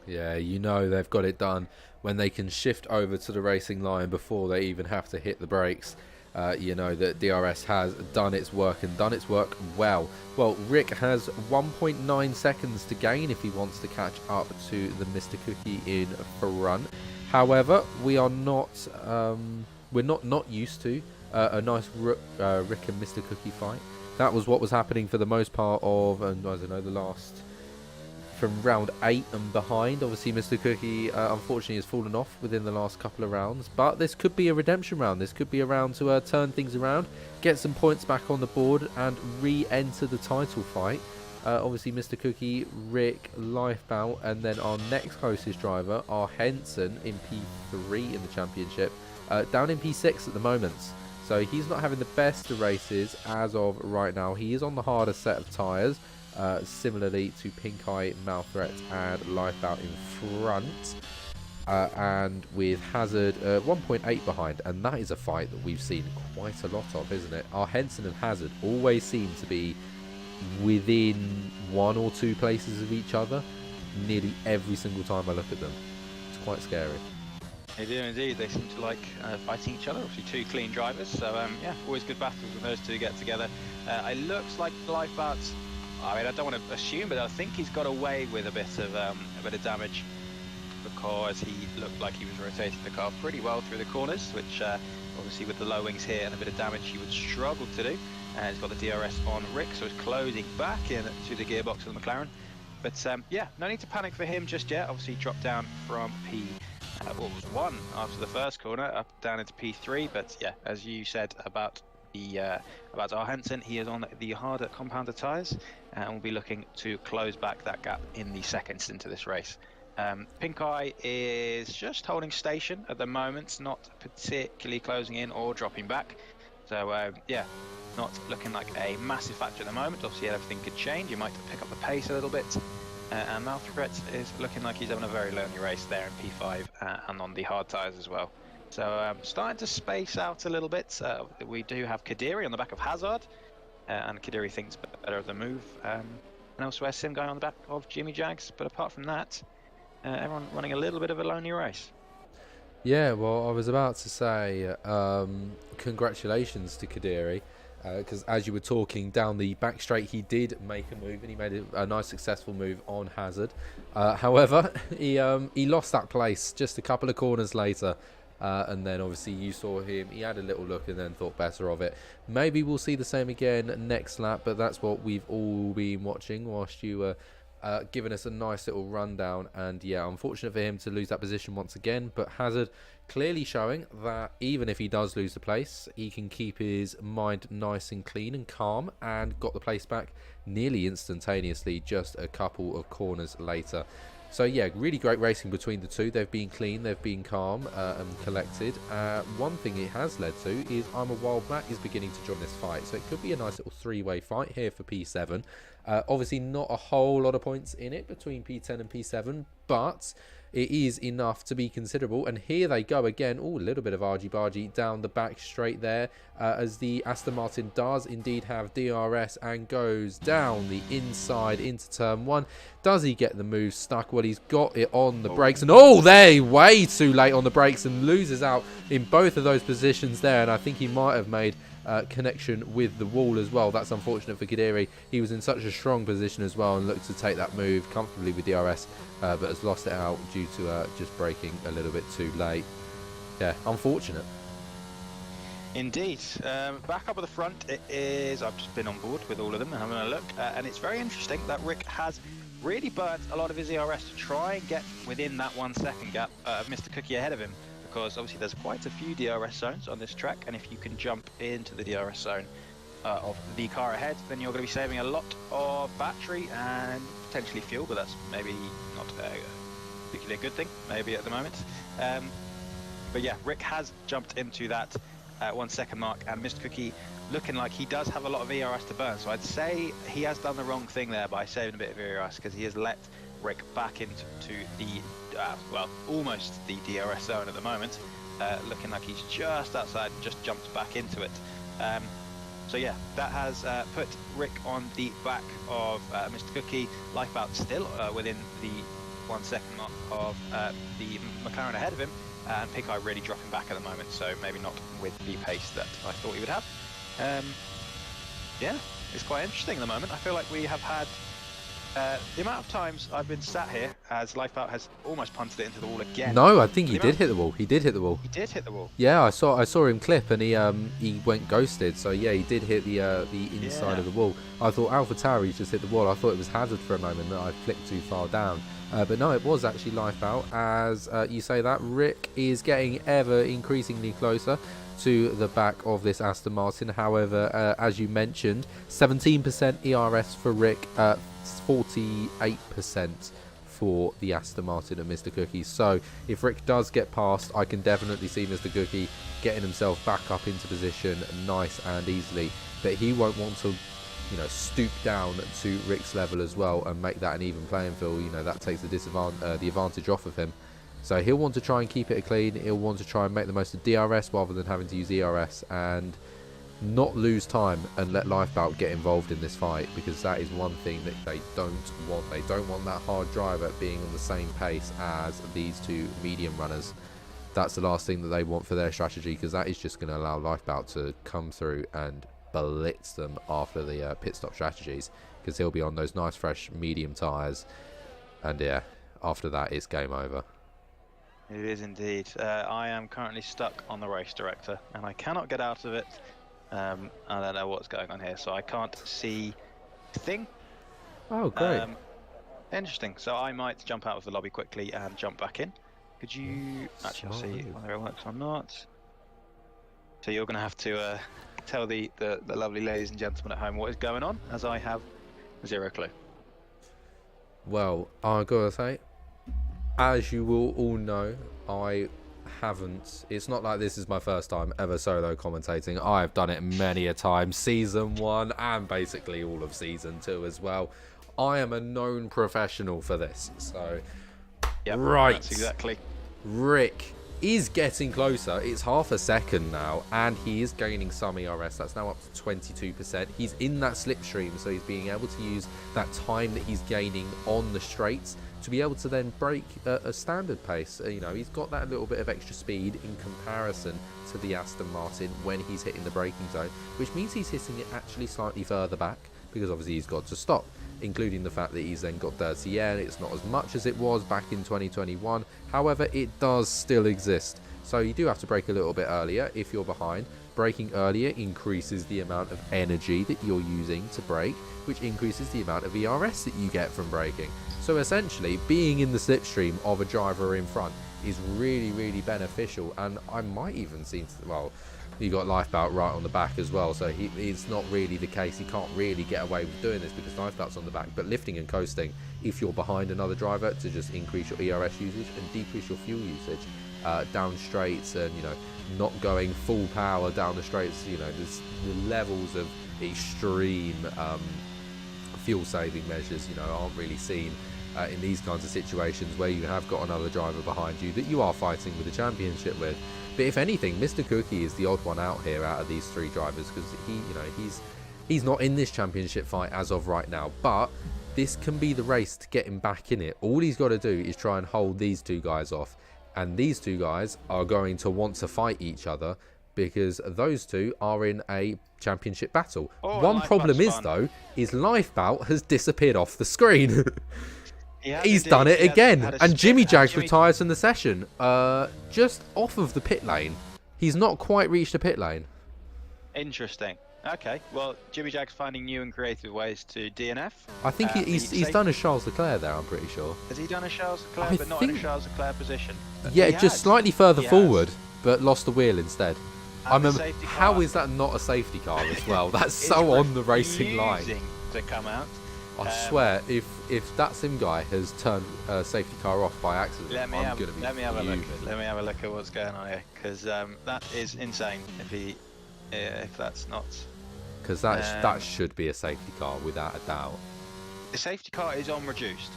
Yeah, you know they've got it done when they can shift over to the racing line before they even have to hit the brakes. You know that DRS has done its work and done its work well. Well, Rick has 1.9 seconds to gain if he wants to catch up to the Mr. Cookie in front. However, we are not we're not used to a nice Rick and Mr. Cookie fight. That was what was happening for the most part of, I don't know, the last, from round 8 and behind. Obviously, Mr. Cookie, unfortunately, has fallen off within the last couple of rounds. But this could be a redemption round. This could be a round to turn things around, get some points back on the board, and re-enter the title fight. Obviously, Mr. Cookie, Rick, Lifebout, and then our next closest driver, our Henson, in P3 in the championship, down in P6 at the moment. So he's not having the best of races as of right now. He is on the harder set of tyres. similarly to Pink Eye, Mouth Threat and Lifebout in front. And with Hazard 1.8 behind, and that is a fight that we've seen quite a lot of, isn't it? Our Henson and Hazard always seem to be within 1 or 2 places of each other nearly every single time I look at them. It's quite scary. They do indeed. They seem to like fighting each other. Obviously, 2 clean drivers, so yeah, always good battles when those 2 get together. It looks like Lifebout's. I mean, I don't want to assume, but I think he's got away with a bit of damage, because he looked like he was rotating the car pretty well through the corners, which obviously with the low wings here and a bit of damage he would struggle to do. And he's got the DRS on Rick, so he's closing back in to the gearbox of the McLaren. But yeah, no need to panic for him just yet. Obviously dropped down from what was 1 after the first corner, up down into P3. But yeah, as you said about our Henson, he is on the harder compounder tyres, and will be looking to close back that gap in the seconds into this race. Pink Eye is just holding station at the moment, not particularly closing in or dropping back. So yeah, not looking like a massive factor at the moment. Obviously everything could change. You might pick up the pace a little bit. And Mouth Threat is looking like he's having a very lonely race there in P5 and on the hard tyres as well. So starting to space out a little bit. We do have Kadiri on the back of Hazard, and Kadiri thinks better of the move. And elsewhere Sim going on the back of Jimmy Jags. But apart from that, everyone running a little bit of a lonely race. Yeah, well, I was about to say congratulations to Kadiri, because as you were talking down the back straight, he did make a move, and he made a nice successful move on Hazard. However, he lost that place just a couple of corners later, and then obviously you saw him, he had a little look and then thought better of it. Maybe we'll see the same again next lap, but that's what we've all been watching whilst you were giving us a nice little rundown. And yeah, unfortunate for him to lose that position once again, but Hazard clearly showing that even if he does lose the place, he can keep his mind nice and clean and calm, and got the place back nearly instantaneously just a couple of corners later. So yeah, really great racing between the 2. They've been clean, they've been calm and collected. One thing it has led to is I'm a Wild Black is beginning to join this fight, so it could be a nice little 3-way fight here for P7. Obviously not a whole lot of points in it between P10 and P7, but it is enough to be considerable. And here they go again. Oh, a little bit of argy-bargy down the back straight there, as the Aston Martin does indeed have DRS and goes down the inside into turn 1. Does he get the move stuck? Well, he's got it on the brakes, and oh, they're way too late on the brakes and loses out in both of those positions there. And I think he might have made connection with the wall as well. That's unfortunate for Kadiri. He was in such a strong position as well and looked to take that move comfortably with DRS, but has lost it out due to just braking a little bit too late. Yeah, unfortunate. Indeed. Back up at the front, it is. I've just been on board with all of them and having a look, and it's very interesting that Rick has really burnt a lot of his ERS to try and get within that 1 second gap of Mr. Cookie ahead of him, because obviously there's quite a few DRS zones on this track, and if you can jump into the DRS zone of the car ahead, then you're going to be saving a lot of battery and potentially fuel, but that's maybe not particularly a good thing, maybe at the moment. But yeah, Rick has jumped into that 1 second mark, and Mr. Cookie looking like he does have a lot of ERS to burn, so I'd say he has done the wrong thing there by saving a bit of ERS, because he has let Rick back into the well, almost the DRS zone at the moment, looking like he's just outside and just jumped back into it. So yeah, that has put Rick on the back of Mr. Cookie. Lifebout still within the 1 second mark of the McLaren ahead of him, and Pink Eye really dropping back at the moment, so maybe not with the pace that I thought he would have. Yeah, it's quite interesting at the moment. I feel like we have had the amount of times I've been sat here as Lifebout has almost punted it into the wall again. No, I think he did hit the wall. He did hit the wall. He did hit the wall. Yeah, I saw him clip, and he went ghosted. So yeah, he did hit the inside of the wall. I thought AlphaTauri's just hit the wall. I thought it was Hazard for a moment that I flicked too far down. But no, it was actually Lifebout. As you say that, Rick is getting ever increasingly closer to the back of this Aston Martin. However, as you mentioned, 17% ERS for Rick, 48% for the Aston Martin and Mr. Cookie. So if Rick does get past, I can definitely see Mr. Cookie getting himself back up into position nice and easily. But he won't want to you know, stoop down to Rick's level as well and make that an even playing field, you know, that takes the advantage off of him. So he'll want to try and keep it clean. He'll want to try and make the most of DRS rather than having to use ERS, and not lose time and let Lifebout get involved in this fight, because that is one thing that they don't want. They don't want that hard driver being on the same pace as these two medium runners. That's the last thing that they want for their strategy, because that is just going to allow Lifebout to come through and blitz them after the pit stop strategies, because he'll be on those nice fresh medium tyres, and yeah, after that it's game over. It is indeed. I am currently stuck on the race director and I cannot get out of it. I don't know what's going on here, so I can't see a thing. Oh, great. Interesting. So I might jump out of the lobby quickly and jump back in. Could you actually see whether it works or not? So you're going to have to tell the lovely ladies and gentlemen at home what is going on, as I have zero clue. Well, I gotta say, as you will all know, I haven't. It's not like this is my first time ever solo commentating. I've done it many a time, season 1 and basically all of season 2 as well. I am a known professional for this. So, yep, right, that's exactly. Rick is getting closer. It's half a second now, and he is gaining some ERS. That's now up to 22%. He's in that slipstream, so he's being able to use that time that he's gaining on the straights to be able to then break a standard pace. You know, he's got that little bit of extra speed in comparison to the Aston Martin when he's hitting the braking zone, which means he's hitting it actually slightly further back, because obviously he's got to stop, including the fact that he's then got dirty air. It's not as much as it was back in 2021, however it does still exist, so you do have to brake a little bit earlier if you're behind. Braking earlier increases the amount of energy that you're using to brake, which increases the amount of ERS that you get from braking. So essentially, being in the slipstream of a driver in front is really, really beneficial. And I might even see, well, you got Lifebout right on the back as well, so it's not really the case. He can't really get away with doing this because Lifebout's on the back. But lifting and coasting, if you're behind another driver, to just increase your ERS usage and decrease your fuel usage down straights, and, you know, not going full power down the straights. You know, there's the levels of extreme fuel saving measures, you know, aren't really seen in these kinds of situations where you have got another driver behind you that you are fighting with the championship with. But if anything, Mr. Cookie is the odd one out here out of these three drivers, because he's not in this championship fight as of right now, but this can be the race to get him back in it. All he's got to do is try and hold these two guys off, and these two guys are going to want to fight each other because those two are in a championship battle. One problem is, though, is Lifebout has disappeared off the screen. He's done it again, and Jimmy Jags retires from the session, just off of the pit lane. He's not quite reached the pit lane. Interesting. Okay, well, Jimmy Jags finding new and creative ways to DNF. I think he's done a Charles Leclerc there, I'm pretty sure. Has he done a Charles Leclerc, but not in a Charles Leclerc position? Yeah, just slightly further forward, but lost the wheel instead. I remember, how is that not a safety car as well? That's so on the racing line. To come out. I swear, if that sim guy has turned a safety car off by accident, I'm going to be Let me have a look. Let me have a look at what's going on here, because that is insane. If that's not, because that should be a safety car without a doubt. The safety car is on reduced,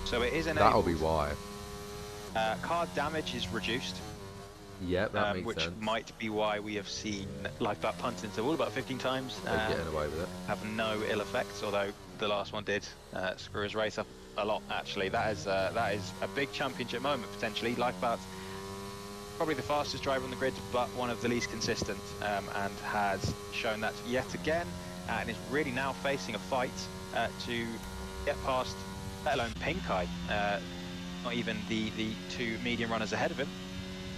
so it is enabled. That'll be why. Car damage is reduced. Yeah, that makes sense. Which might be why we have seen Lifebout punt into the wall about 15 times. Getting away with it. Have no ill effects, although the last one did screw his race up a lot. Actually, that is a big championship moment potentially. Lifebout, probably the fastest driver on the grid, but one of the least consistent, and has shown that yet again, and is really now facing a fight to get past, let alone Pink Eye, not even the two medium runners ahead of him.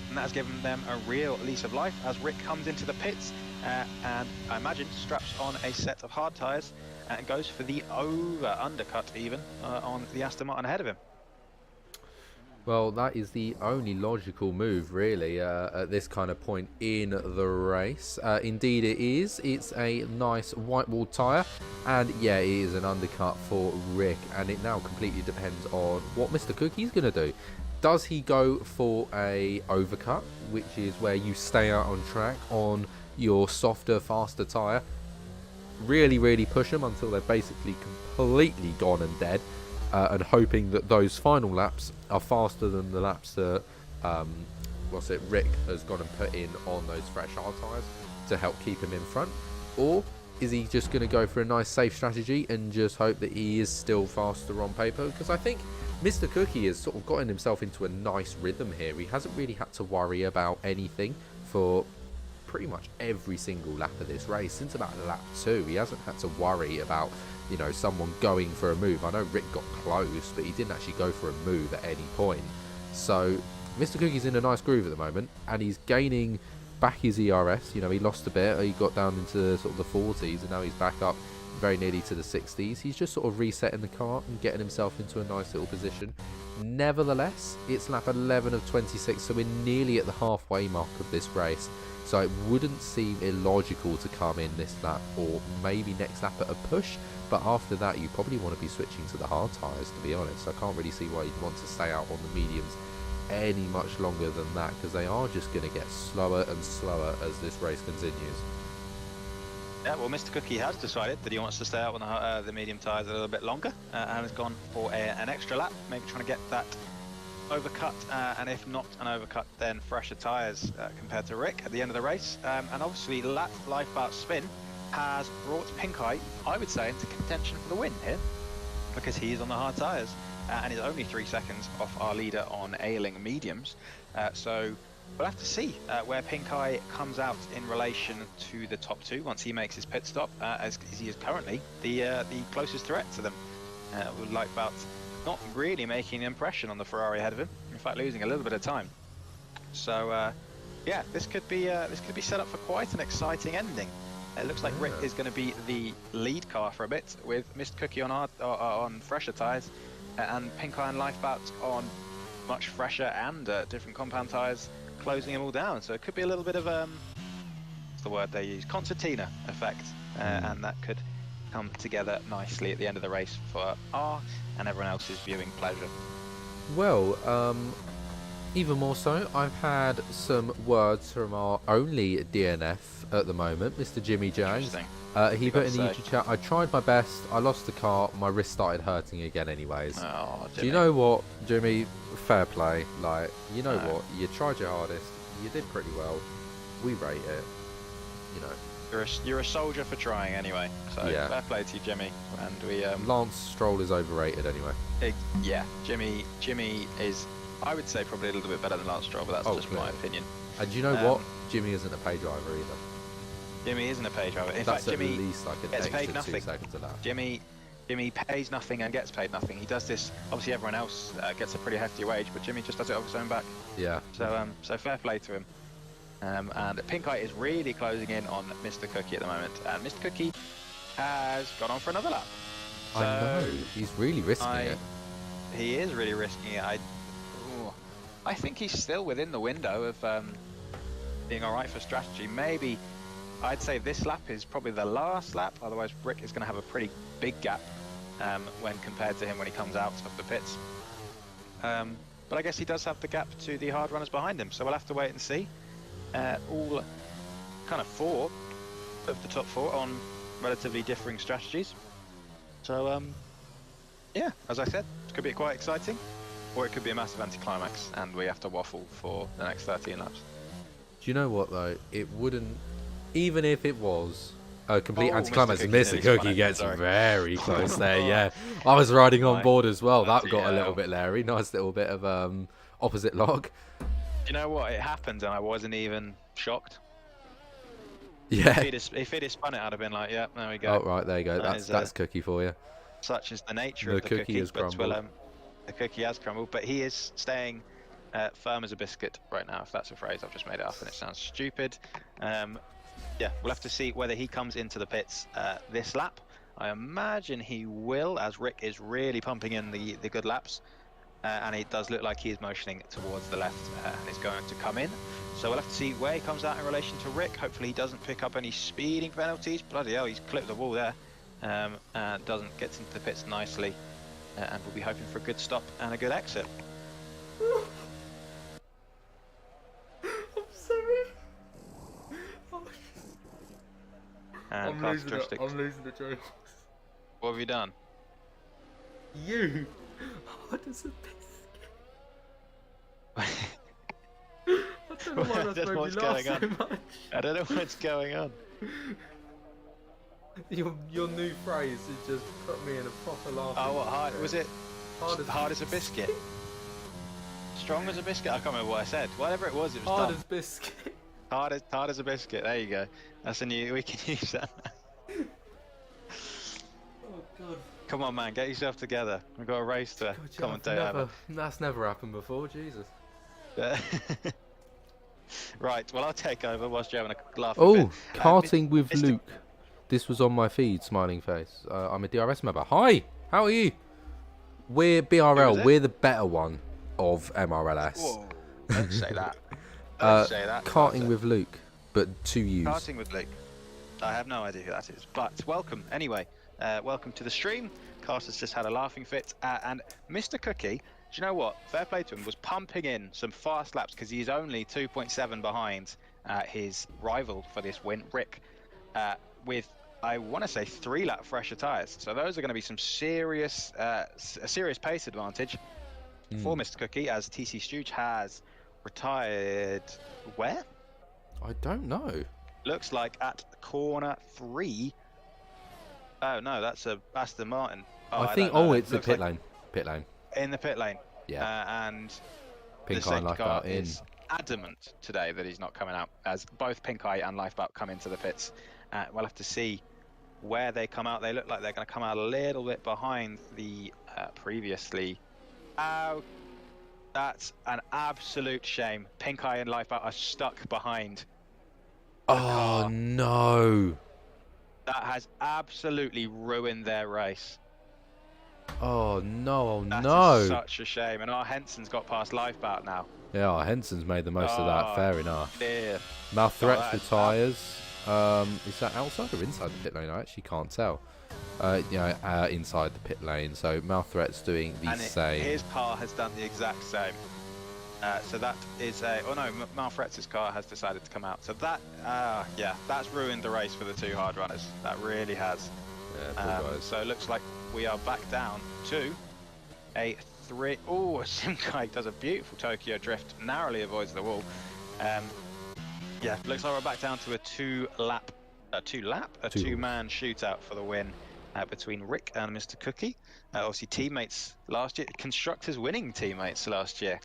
And that has given them a real lease of life as Rick comes into the pits and I imagine straps on a set of hard tyres and goes for the undercut even on the Aston Martin ahead of him. Well, that is the only logical move, really, at this kind of point in the race. Indeed, it is. It's a nice white wall tyre, and yeah, it is an undercut for Rick, and it now completely depends on what Mr. Cookie's going to do. Does he go for a overcut, which is where you stay out on track on your softer, faster tyre, really push them until they're basically completely gone and dead, and hoping that those final laps are faster than the laps that Rick has gone and put in on those fresh hard tyres to help keep him in front? Or is he just going to go for a nice safe strategy and just hope that he is still faster on paper? Because I think Mr. Cookie has sort of gotten himself into a nice rhythm here. He hasn't really had to worry about anything for pretty much every single lap of this race. Since about lap 2, he hasn't had to worry about, you know, someone going for a move. I know Rick got close, but he didn't actually go for a move at any point. So Mr. Cookie's in a nice groove at the moment, and he's gaining back his ERS. You know, he lost a bit, he got down into sort of the 40s, and now he's back up very nearly to the 60s. He's just sort of resetting the car and getting himself into a nice little position. Nevertheless, it's lap 11 of 26, so we're nearly at the halfway mark of this race. So it wouldn't seem illogical to come in this lap, or maybe next lap at a push, but after that you probably want to be switching to the hard tyres, to be honest. I can't really see why you'd want to stay out on the mediums any much longer than that, because they are just going to get slower and slower as this race continues. Yeah, well, Mr. Cookie has decided that he wants to stay out on the medium tyres a little bit longer, and has gone for an extra lap, maybe trying to get that overcut, and if not an overcut, then fresher tyres compared to Rick at the end of the race. And obviously, Lifeboat Spin has brought Pink Eye, I would say, into contention for the win here, because he's on the hard tyres, and is only 3 seconds off our leader on Ailing mediums. So we'll have to see where Pink Eye comes out in relation to the top 2 once he makes his pit stop, as he is currently the closest threat to them. With Lifeboat not really making an impression on the Ferrari ahead of him, in fact losing a little bit of time. So yeah, this could be set up for quite an exciting ending. It looks like Rick is going to be the lead car for a bit, with Mr. Cookie on fresher tyres, and Pink Eye and Lifeboat on much fresher and different compound tyres, closing them all down. So it could be a little bit of what's the word they use, concertina effect, and that could come together nicely at the end of the race for our and everyone else's viewing pleasure. Well, even more so, I've had some words from our only DNF at the moment, Mr. Jimmy James. He put in the YouTube chat, I tried my best, I lost the car, my wrist started hurting again anyways. Oh, do you know what, Jimmy? Fair play. Like, you know what? You tried your hardest, you did pretty well, we rate it, you know. You're a soldier for trying anyway, so yeah. Fair play to you, Jimmy. And we Lance Stroll is overrated anyway. Yeah, Jimmy is, I would say, probably a little bit better than Lance Stroll, but that's just my opinion. And you know what? Jimmy isn't a pay driver either. Jimmy isn't a pay driver. In that's fact, Jimmy at least like an gets extra paid nothing. 2 seconds of that. Jimmy pays nothing and gets paid nothing. He does this. Obviously, everyone else gets a pretty hefty wage, but Jimmy just does it off his own back. Yeah. So fair play to him. And Pink Eye is really closing in on Mr. Cookie at the moment. And Mr. Cookie has gone on for another lap. So I know. He's really risking it. He is really risking it. I think he's still within the window of being all right for strategy. Maybe I'd say this lap is probably the last lap. Otherwise, Rick is going to have a pretty big gap when compared to him when he comes out of the pits. But I guess he does have the gap to the hard runners behind him. So we'll have to wait and see. All kind of 4 of the top 4 on relatively differing strategies. So yeah, as I said, it could be quite exciting, or it could be a massive anticlimax and we have to waffle for the next 13 laps. Do you know what though? It wouldn't, even if it was a complete anticlimax. Mr. Cookie gets very close there. Yeah, I was riding on board as well. That got a little bit leery. Nice little bit of opposite log. You know what? It happened and I wasn't even shocked. Yeah. If it had spun it, I'd have been like, yeah, there we go. Oh, right, there you go. That's Cookie for you. Such is the nature of the cookie. Has crumbled. The cookie has crumbled, but he is staying firm as a biscuit right now, if that's a phrase. I've just made it up and it sounds stupid. Yeah, we'll have to see whether he comes into the pits this lap. I imagine he will, as Rick is really pumping in the good laps. And it does look like he is motioning towards the left and is going to come in. So we'll have to see where he comes out in relation to Rick. Hopefully he doesn't pick up any speeding penalties. Bloody hell, he's clipped the wall there. And doesn't get into the pits nicely. And we'll be hoping for a good stop and a good exit. I'm sorry. And characteristics. I'm losing the joke. What have you done? You. Hard as a biscuit. I don't know why that's made me laugh so much. I don't know what's going on. Your new phrase has just put me in a proper laugh. Oh, what hard was it? Hard as a biscuit. Strong as a biscuit. I can't remember what I said. Whatever it was hard dumb. as biscuit. Hard as a biscuit. There you go. That's a new. We can use that. Oh God. Come on, man. Get yourself together. We've got a race to commentate. That's never happened before. Jesus. Right. Well, I'll take over whilst you're having a laugh. Oh, karting with Luke. This was on my feed. Smiling face. I'm a DRS member. Hi. How are you? We're BRL. We're the better one of MRLS. Whoa. Don't say that. Don't say that. Karting with Luke, but 2 U's. Karting with Luke. I have no idea who that is, but welcome anyway. Welcome to the stream. Carter's just had a laughing fit, and Mr. Cookie, do you know what? Fair play to him, was pumping in some fast laps because he's only 2.7 behind his rival for this win, Rick, with, I want to say, 3-lap fresher tyres. So those are going to be some serious, a serious pace advantage for Mr. Cookie, as TC Stooge has retired where? I don't know. Looks like at corner 3. Oh no, that's a Aston Martin. Oh, I think. It's the pit lane. Pit lane. In the pit lane. Yeah. And Pink the Eye safety and car Lifeboat in. is adamant today that he's not coming out, as both Pink Eye and Lifeboat come into the pits. We'll have to see where they come out. They look like they're going to come out a little bit behind the previously. Oh, that's an absolute shame. Pink Eye and Lifeboat are stuck behind. Oh no! That has absolutely ruined their race. Oh no! Oh That no! is such a shame. And our Henson's got past Lifeboat now. Yeah, Henson's made the most of that. Fair enough. Dear. Mouth threats with tyres. Is that outside or inside the pit lane? I actually can't tell. Inside the pit lane. So mouth threats doing the same. His car has done the exact same. So that is a. Oh no, Malfretz's car has decided to come out. So that, that's ruined the race for the 2 hard runners. That really has. Yeah, poor guys. So it looks like we are back down to a 3. Oh, Simkai does a beautiful Tokyo drift, narrowly avoids the wall. Looks like we're back down to a 2-man shootout for the win between Rick and Mr. Cookie. Obviously teammates last year, constructors winning teammates last year.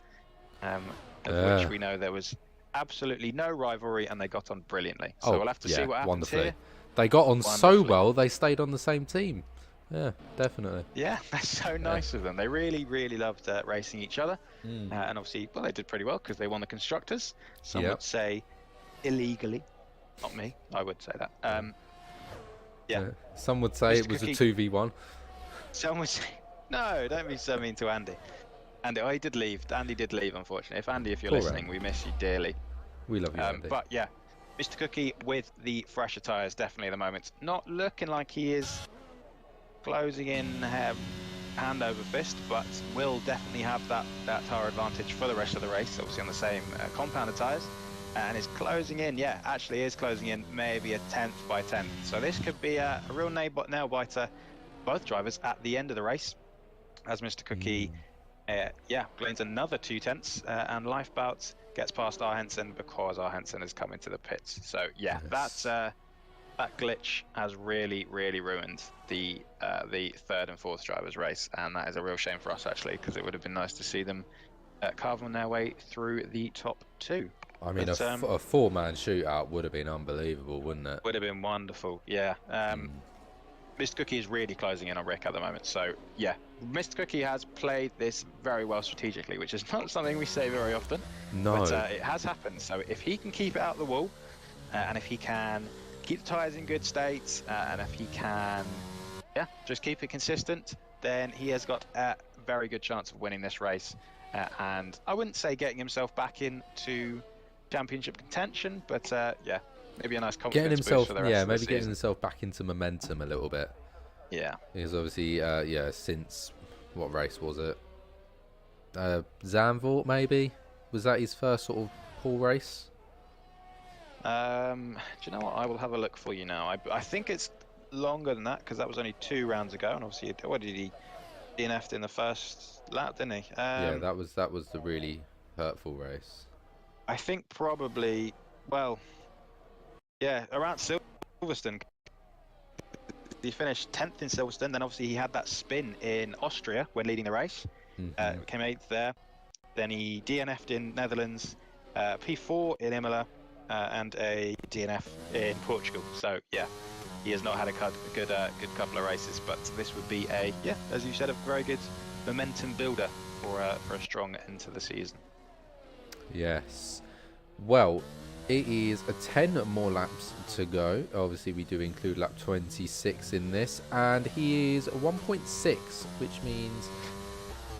Of which we know there was absolutely no rivalry, and they got on brilliantly. So we'll have to see what happens here. They got on so well, they stayed on the same team. Yeah, definitely. Yeah, that's so nice of them. They really, really loved racing each other. And obviously, well, they did pretty well because they won the constructors. Some would say illegally. Not me. I would say that. Some would say it was a 2v1. Some would say, no, don't be so mean to Andy. Andy, he did leave. Andy did leave, unfortunately. Andy, if you're listening, we miss you dearly. We love you, Andy. But yeah, Mr. Cookie with the fresher tyres, definitely at the moment. Not looking like he is closing in hand over fist, but will definitely have that tyre advantage for the rest of the race, obviously on the same compounded tyres. And is closing in, actually is closing in maybe a 10th by 10th. So this could be a real nail biter, both drivers at the end of the race, as Mr. Cookie gains another 2 tenths, and Lifebout gets past R. Henson because R. Henson has come into the pits. So that glitch has really, really ruined the 3rd and 4th drivers' race, and that is a real shame for us actually, because it would have been nice to see them carve on their way through the top 2. I mean, a 4-man shootout would have been unbelievable, wouldn't it? Would have been wonderful, yeah. Mr. Cookie is really closing in on Rick at the moment. So, yeah, Mr. Cookie has played this very well strategically, which is not something we say very often. No. But it has happened. So if he can keep it out of the wall, and if he can keep the tyres in good state, and if he can, just keep it consistent, then he has got a very good chance of winning this race. And I wouldn't say getting himself back into championship contention, but maybe a nice confidence boost for the rest of the season. Getting himself back into momentum a little bit. Yeah. Because obviously, since what race was it? Zandvoort, maybe? Was that his first sort of pool race? Do you know what? I will have a look for you now. I think it's longer than that because that was only 2 rounds ago, and obviously, what did he DNF'd in the first lap, didn't he? Yeah, that was the really hurtful race. I think probably, well, yeah, around Silverstone. He finished 10th in Silverstone. Then obviously he had that spin in Austria when leading the race. Came 8th there. Then he DNF'd in Netherlands, P4 in Imola, and a DNF in Portugal. So yeah, he has not had a good couple of races. But this would be as you said, a very good momentum builder for a strong end to the season. Yes. Well, it is 10 more laps to go. Obviously, we do include lap 26 in this. And he is 1.6, which means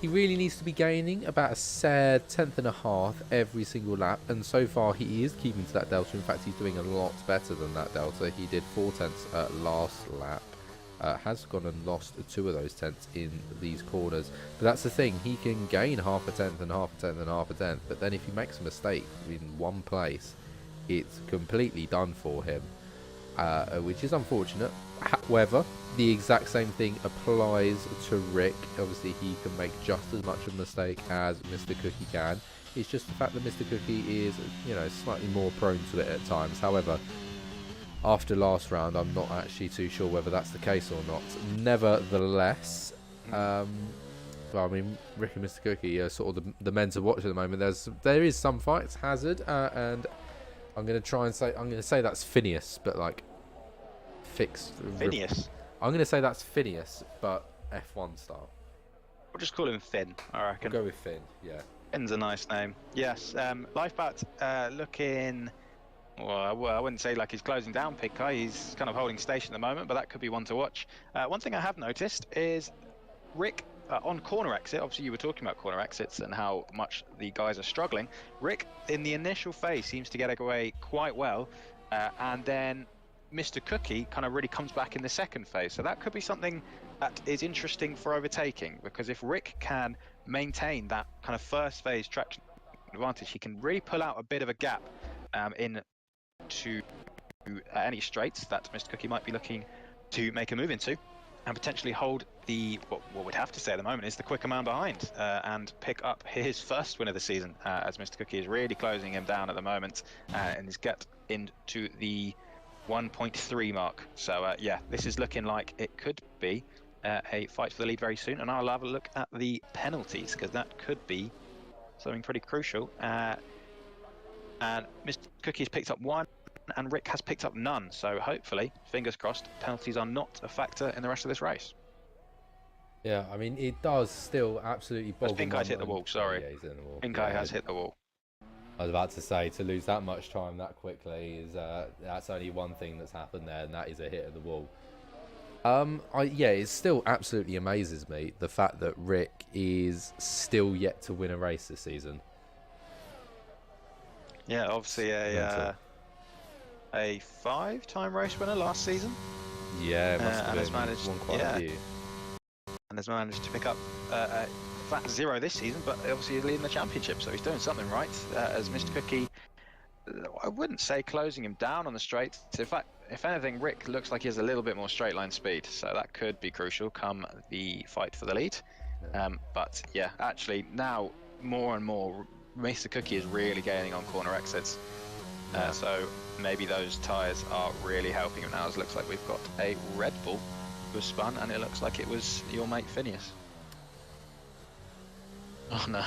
he really needs to be gaining about a sad 10th and a half every single lap. And so far, he is keeping to that delta. In fact, he's doing a lot better than that delta. He did 4 tenths last lap. Has gone and lost 2 of those tenths in these corners, but that's the thing, he can gain half a tenth and half a tenth and half a tenth, but then if he makes a mistake in one place, it's completely done for him, which is unfortunate. However, the exact same thing applies to Rick. Obviously he can make just as much of a mistake as Mr. Cookie can. It's just the fact that Mr. Cookie is, slightly more prone to it at times. However, after last round, I'm not actually too sure whether that's the case or not. Nevertheless, well, I mean, Rick and Mr. Cookie are sort of the men to watch at the moment. There is some fights, Hazard, and I'm going to say that's Phineas, but like fixed. Phineas. I'm going to say that's Phineas, but F1 style. We'll just call him Finn, I reckon. We'll go with Finn, yeah. Finn's a nice name. Yes, Lifeboat looking. Well, I wouldn't say like he's closing down Pigkai. He's kind of holding station at the moment, but that could be one to watch. One thing I have noticed is Rick on corner exit. Obviously, you were talking about corner exits and how much the guys are struggling. Rick, in the initial phase, seems to get away quite well, and then Mr. Cookie kind of really comes back in the second phase. So that could be something that is interesting for overtaking, because if Rick can maintain that kind of first phase traction advantage, he can really pull out a bit of a gap in to any straights that Mr. Cookie might be looking to make a move into, and potentially hold the what we'd have to say at the moment is the quicker man behind, and pick up his first win of the season, as Mr. Cookie is really closing him down at the moment, and is get into the 1.3 mark. So yeah, this is looking like it could be a fight for the lead very soon, and I'll have a look at the penalties, because that could be something pretty crucial. And Mr. Cookie's picked up 1, and Rick has picked up none. So hopefully, fingers crossed, penalties are not a factor in the rest of this race. Yeah, I mean, it does still absolutely boggle. Pinkai's hit the wall, sorry. Yeah, he's in the wall. Pinkai has hit the wall. I was about to say, to lose that much time that quickly is that's only one thing that's happened there, and that is a hit of the wall. Yeah, it still absolutely amazes me, the fact that Rick is still yet to win a race this season. Yeah, obviously a 5-time race winner last season. Yeah, must have and has been. managed, Won quite a few. And has managed to pick up a flat 0 this season, but obviously he's leading the championship, so he's doing something right. As Mr. Cookie, I wouldn't say closing him down on the straights. In fact, if anything, Rick looks like he has a little bit more straight line speed, so that could be crucial come the fight for the lead. But yeah, actually now more and more, Mr. Cookie is really gaining on corner exits. So maybe those tyres are really helping him now, as it looks like we've got a Red Bull who was spun, and it looks like it was your mate Phineas. Oh no.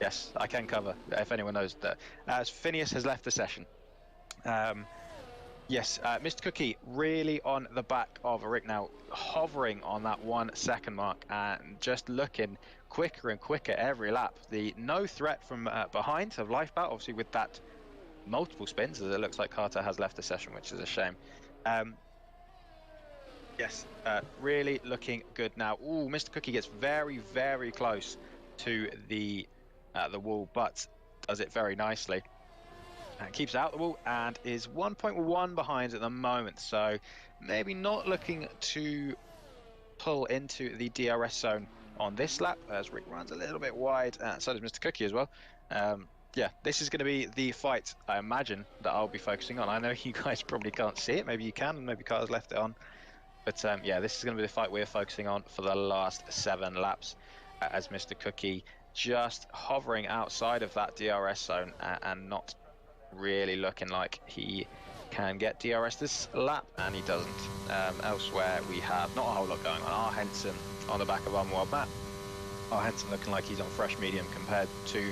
Yes, I can cover, if anyone knows that. As Phineas has left the session. Yes, Mr. Cookie really on the back of Rick now, hovering on that 1 second mark and just looking quicker and quicker every lap. The no threat from behind of Lifeboat, obviously with that multiple spins, as it looks like Carter has left the session, which is a shame. Yes, really looking good now. Ooh, Mr. Cookie gets very, very close to the wall, but does it very nicely. And keeps out the wall and is 1.1 behind at the moment, so maybe not looking to pull into the DRS zone on this lap, as Rick runs a little bit wide, so does Mr. Cookie as well. yeah, this is going to be the fight I imagine that I'll be focusing on. I know you guys probably can't see it. Maybe you can, and maybe Carter's left it on. But yeah, this is going to be the fight we're focusing on for the last 7 laps, as Mr. Cookie just hovering outside of that DRS zone and not really looking like he can get DRS this lap, and he doesn't. Elsewhere, we have not a whole lot going on. Our Henson on the back of Unworld Matt. Our Henson looking like he's on fresh medium compared to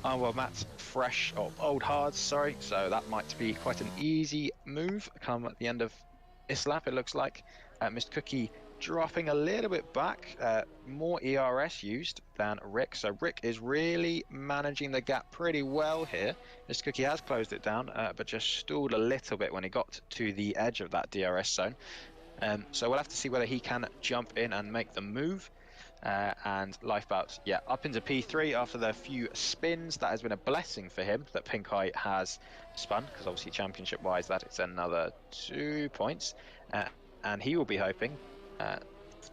Unworld Matt's fresh, or old hards, sorry. So that might be quite an easy move come at the end of this lap, it looks like. Mr. Cookie dropping a little bit back, more ERS used than Rick. So Rick is really managing the gap pretty well here. Mr. Cookie has closed it down, but just stalled a little bit when he got to the edge of that DRS zone. So we'll have to see whether he can jump in and make the move. And Lifebout, yeah, up into P3 after the few spins. That has been a blessing for him that Pink Eye has spun, because obviously championship wise that it's another 2 points, and he will be hoping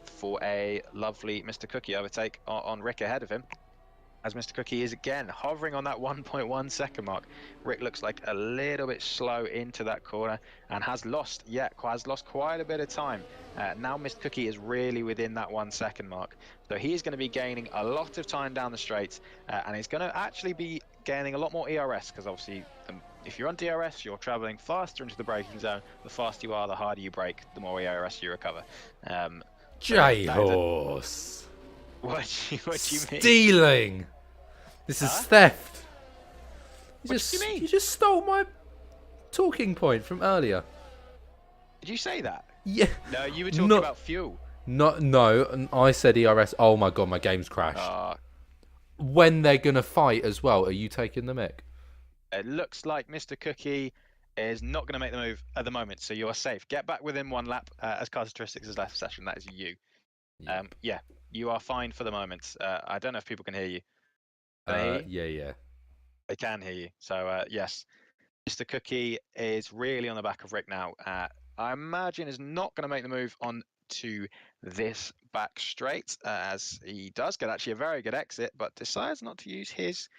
for a lovely Mr. Cookie overtake on Rick ahead of him, as Mr. Cookie is again hovering on that 1.1 second mark. Rick looks like a little bit slow into that corner and has lost quite a bit of time. Now Mr. Cookie is really within that 1 second mark. So he is going to be gaining a lot of time down the straight, and he's going to actually be gaining a lot more ERS, because obviously if you're on DRS, you're traveling faster into the braking zone. The faster you are, the harder you brake, the more ERS you recover. J-Horse. What do you mean? Stealing. This is theft. What do you mean? You just stole my talking point from earlier. Did you say that? Yeah. No, you were talking about fuel. No, I said ERS. Oh my god, my game's crashed. When they're gonna fight as well, are you taking the mic? It looks like Mr. Cookie is not going to make the move at the moment, so you are safe. Get back within 1 lap, as Characteristics has left session. That is you. Yeah, you are fine for the moment. I don't know if people can hear you. Yeah. They can hear you. So yes, Mr. Cookie is really on the back of Rick now. I imagine is not going to make the move on to this back straight, as he does get actually a very good exit, but decides not to use his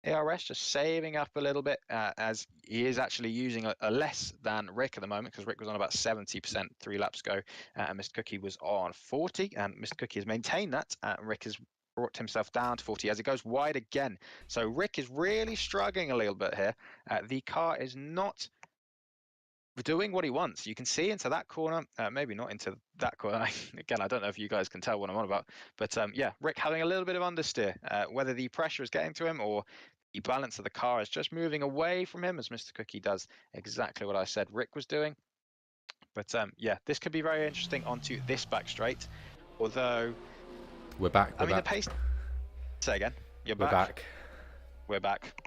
ARS, just saving up a little bit, as he is actually using a less than Rick at the moment, because Rick was on about 70% 3 laps ago, and Mr. Cookie was on 40, and Mr. Cookie has maintained that. Rick has brought himself down to 40 as it goes wide again. So Rick is really struggling a little bit here. The car is not doing what he wants. You can see into that corner, maybe not into that corner. Again, I don't know if you guys can tell what I'm on about, but yeah, Rick having a little bit of understeer, whether the pressure is getting to him or the balance of the car is just moving away from him, as Mr. Cookie does exactly what I said Rick was doing. But yeah, this could be very interesting onto this back straight, although we're back. I mean, the pace. Say again. We're back. We're back.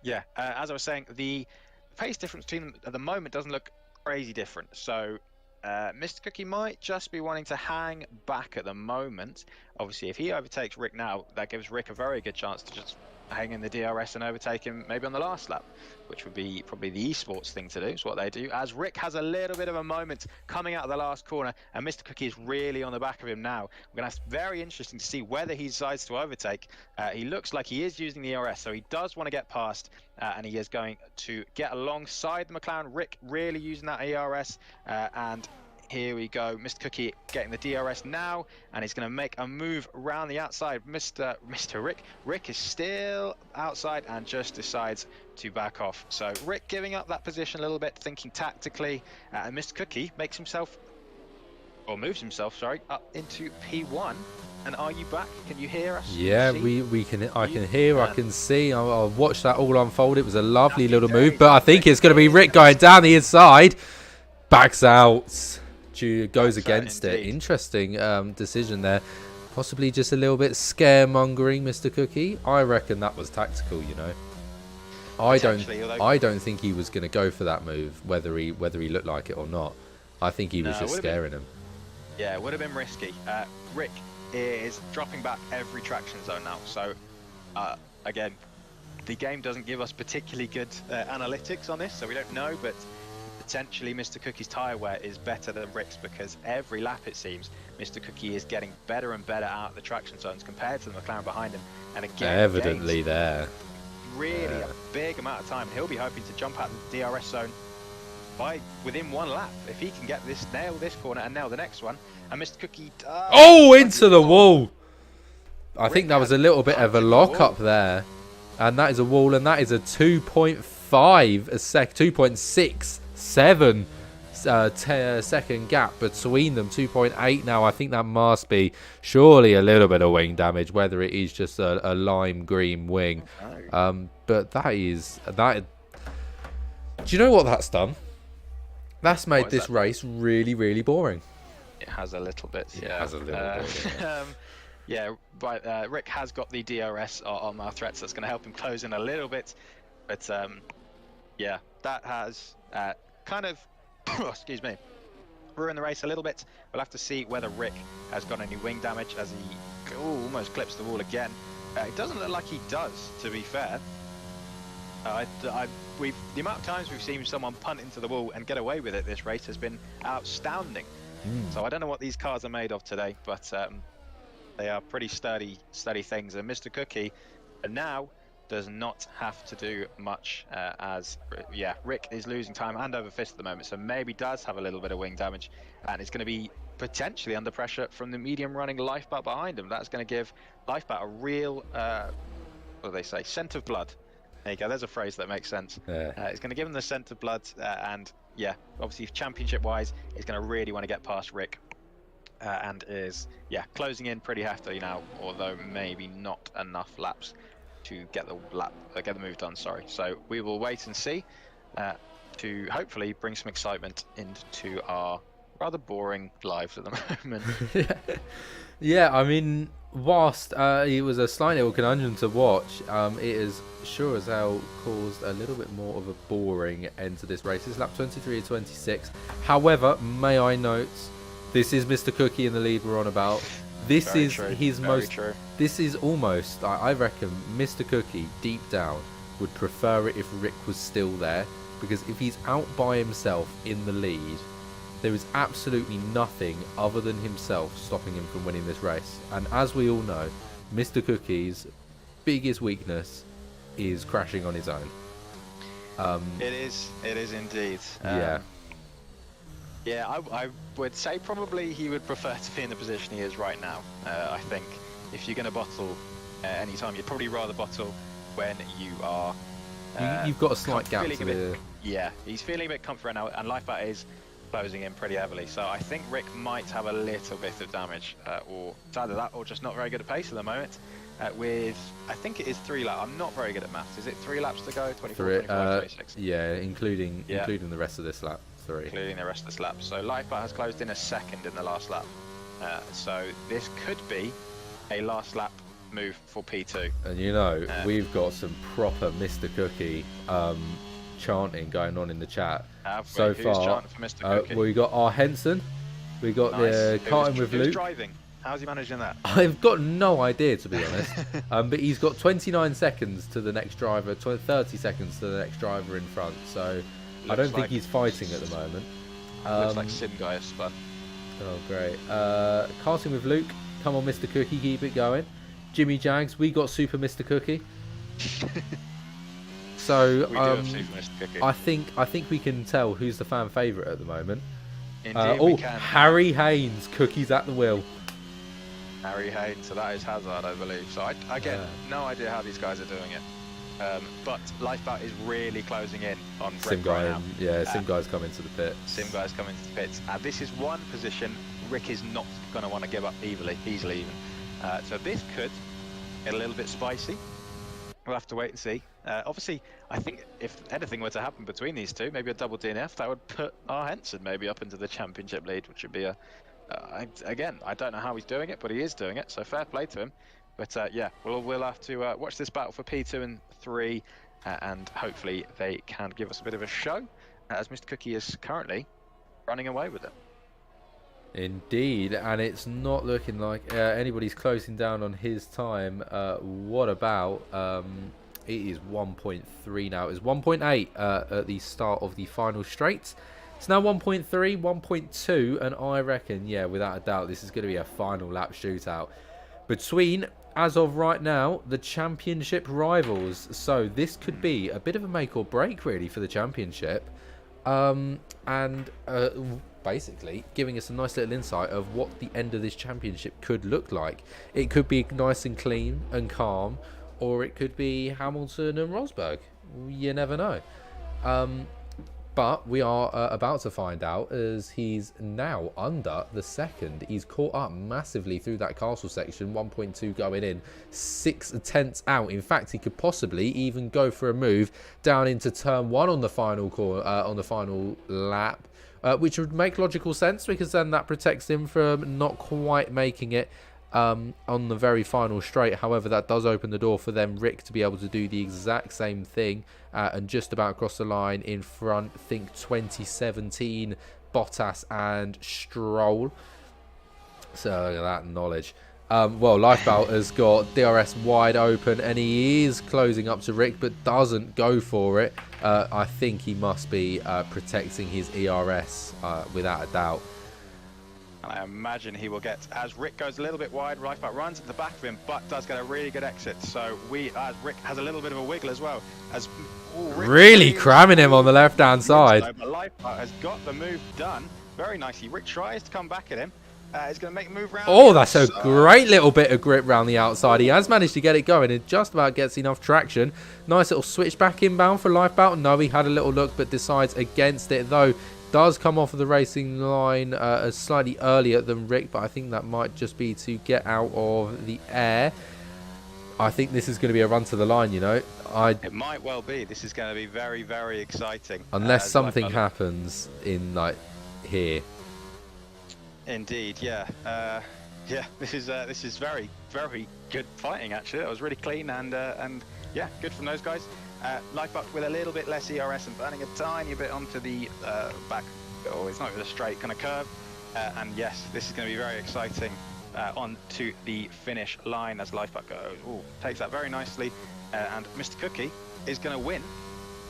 Yeah, as I was saying, the pace difference between them at the moment doesn't look crazy different. So Mr. Cookie might just be wanting to hang back at the moment. Obviously, if he overtakes Rick now, that gives Rick a very good chance to just hang in the DRS and overtake him maybe on the last lap, which would be probably the esports thing to do. It's what they do, as Rick has a little bit of a moment coming out of the last corner, and Mr. Cookie is really on the back of him now. We're going to have very interesting to see whether he decides to overtake. He looks like he is using the ERS, so he does want to get past, and he is going to get alongside the McLaren. Rick really using that ERS, and here we go, Mr. Cookie getting the DRS now, and he's going to make a move around the outside. Mr. Rick. Rick is still outside and just decides to back off. So Rick giving up that position a little bit, thinking tactically, and Mr. Cookie makes himself, or moves himself, sorry, up into P1. And are you back? Can you hear us? Yeah, we can. I can hear. I can see. I'll watch that all unfold. It was a lovely little move, but I think it's going to be Rick going down the inside, backs out. Goes against it. Interesting decision there. Possibly just a little bit scaremongering, Mr. Cookie. I reckon that was tactical. You know, I don't think he was going to go for that move, whether he looked like it or not. I think he was just scaring him. Yeah, it would have been risky. Rick is dropping back every traction zone now. So again, the game doesn't give us particularly good analytics on this, so we don't know, but potentially Mr. Cookie's tyre wear is better than Rick's, because every lap it seems Mr. Cookie is getting better and better out of the traction zones compared to the McLaren behind him. And again, evidently there. really a big amount of time. He'll be hoping to jump out of the DRS zone within 1 lap. If he can nail this corner and nail the next one, and Mr. Cookie does. Oh, into the wall. I think that was a little bit of a lock up there. And that is a wall, and that is a 2.5 a sec, 2.67 second gap between them. 2.8 now. I think that must be surely a little bit of wing damage, whether it is just a lime green wing. But that is that. Do you know what that's done? That's made this race really, really boring. It has a little bit. Yeah, it has a little bit. Yeah, but Rick has got the DRS on our threats. That's going to help him close in a little bit. But yeah, that has kind of, excuse me, ruined the race a little bit. We'll have to see whether Rick has got any wing damage as he almost clips the wall again. It doesn't look like he does, to be fair. The amount of times we've seen someone punt into the wall and get away with it this race has been outstanding. So I don't know what these cars are made of today, but they are pretty sturdy things. And Mr. Cookie now does not have to do much as Rick is losing time hand over fist at the moment, so maybe does have a little bit of wing damage, and it's going to be potentially under pressure from the medium running Lifeboat behind him. That's going to give Lifeboat a real what do they say, scent of blood. There you go, there's a phrase that makes sense. It's going to give him the scent of blood, and yeah, obviously championship wise he's going to really want to get past Rick, and is closing in pretty heftily now, although maybe not enough laps to get the move done. Sorry. So we will wait and see to hopefully bring some excitement into our rather boring lives at the moment. Yeah, I mean, whilst it was a slight little conundrum to watch, it has sure as hell caused a little bit more of a boring end to this race. It's lap 23 to 26. However, may I note, this is Mr. Cookie in the lead we're on about. This is his most. This is almost. I reckon Mr. Cookie deep down would prefer it if Rick was still there, because if he's out by himself in the lead, there is absolutely nothing other than himself stopping him from winning this race. And as we all know, Mr. Cookie's biggest weakness is crashing on his own. It is indeed. Yeah, I would say probably he would prefer to be in the position he is right now. I think if you're going to bottle any time, you'd probably rather bottle when you are. You've got a slight gap to the. Yeah, he's feeling a bit comfort now, and Lifeboat is closing in pretty heavily. So I think Rick might have a little bit of damage, or it's either that or just not very good at pace at the moment. With, I think it is 3 laps. I'm not very good at maths. Is it 3 laps to go? 24, 25, 26? Yeah, including the rest of this lap. 3. Including the rest of this lap. So Lifeboat has closed in a second in the last lap. So this could be a last lap move for P2. And you know, we've got some proper Mr. Cookie chanting going on in the chat so Who's far. chanting for Mr. Cookie? We got our Henson. We got the karting with Luke. Who's driving? How's he managing that? I've got no idea, to be honest. But he's got 29 seconds to the next driver, 30 seconds to the next driver in front. So I don't think he's fighting at the moment. Looks like Sim Guy has spun. Oh, great. Karting with Luke. Come on, Mr. Cookie, keep it going. Jimmy Jags, we got Super Mr. Cookie. So we do have Super Mr. Cookie. I think we can tell who's the fan favourite at the moment. Indeed, we can. Harry Haynes, Cookie's at the wheel. Harry Haynes, so that is Hazard, I believe. So I get no idea how these guys are doing it. But Lifeboat is really closing in on Rick right now. Yeah, Sim Guy's coming to the pit. Sim Guy's coming to the pits. This is one position Rick is not going to want to give up easily even. So this could get a little bit spicy. We'll have to wait and see. Obviously, I think if anything were to happen between these two, maybe a double DNF, that would put our Henson maybe up into the championship lead, which would be again, I don't know how he's doing it, but he is doing it, so fair play to him. But yeah, we'll have to watch this battle for P2 and 3, and hopefully they can give us a bit of a show, as Mr. Cookie is currently running away with it. Indeed, and it's not looking like anybody's closing down on his time. What about it is 1.3 now. It was 1.8 at the start of the final straight. It's now 1.3, 1.2, and I reckon, yeah, without a doubt, this is going to be a final lap shootout between as of right now, the championship rivals. So this could be a bit of a make or break, really, for the championship. And basically giving us a nice little insight of what the end of this championship could look like. It could be nice and clean and calm, or it could be Hamilton and Rosberg. You never know. But we are about to find out, as he's now under the second. He's caught up massively through that castle section. 1.2 going in, 6/10 out. In fact, he could possibly even go for a move down into turn 1 on the final on the final lap, which would make logical sense, because then that protects him from not quite making it on the very final straight. However, that does open the door for them Rick to be able to do the exact same thing and just about cross the line in front. Think 2017 Bottas and Stroll. So that knowledge. Well, Lifebelt has got DRS wide open, and he is closing up to Rick, but doesn't go for it. I think he must be protecting his ERS without a doubt. And I imagine he will get, as Rick goes a little bit wide, Lifebelt runs at the back of him, but does get a really good exit. So Rick has a little bit of a wiggle as well. As Rick really cramming him on the left-hand side. But Lifebelt has got the move done very nicely. Rick tries to come back at him. He's going to make a move round. Oh, that's a great little bit of grip round the outside. He has managed to get it going and just about gets enough traction. Nice little switch back inbound for Lifebelt. No, he had a little look, but decides against it, though. Does come off of the racing line slightly earlier than Rick, but I think that might just be to get out of the air. I think this is going to be a run to the line, you know. It might well be. This is going to be very, very exciting. Unless something happens in, like, here. Indeed, yeah. Yeah, this is very, very good fighting, actually. It was really clean and yeah, good from those guys. Lifebelt with a little bit less ERS and burning a tiny bit onto the back, or it's not even a straight kind of curve. And yes, this is going to be very exciting onto the finish line as Lifebelt goes. Ooh, takes that very nicely, and Mr. Cookie is going to win.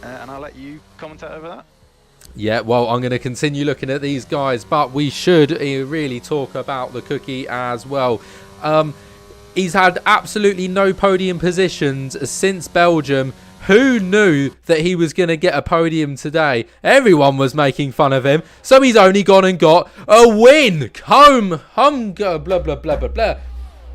And I'll let you commentate over that. Yeah, well, I'm going to continue looking at these guys, but we should really talk about the Cookie as well. He's had absolutely no podium positions since Belgium. Who knew that he was going to get a podium today? Everyone was making fun of him, so he's only gone and got a win. Home, blah, blah, blah, blah, blah.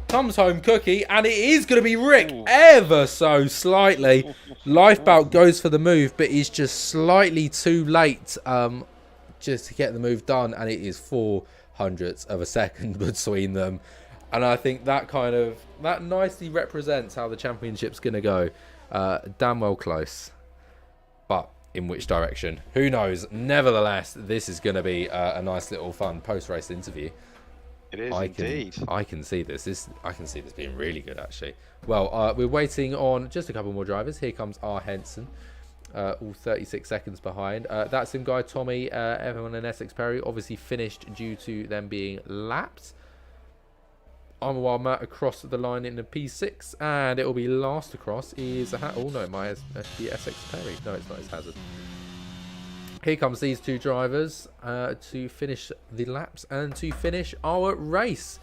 Comes home Cookie, and it is going to be Rick ever so slightly. Lifebelt goes for the move, but he's just slightly too late just to get the move done, and it is 0.04 of a second between them. And I think that nicely represents how the championship's going to go. Damn well close. But in which direction? Who knows? Nevertheless, this is going to be a nice little fun post-race interview. It is indeed. I can see this. I can see this being really good, actually. Well, we're waiting on just a couple more drivers. Here comes R. Henson, all 36 seconds behind. That's him, Guy Tommy, everyone in Essex Perry, obviously finished due to them being lapped. I'm a wild Matt across the line in the P6, and it will be last across is oh no, it might be Essex Perry. No, it's not. It's Hazard. Here comes these two drivers to finish the laps and to finish our race.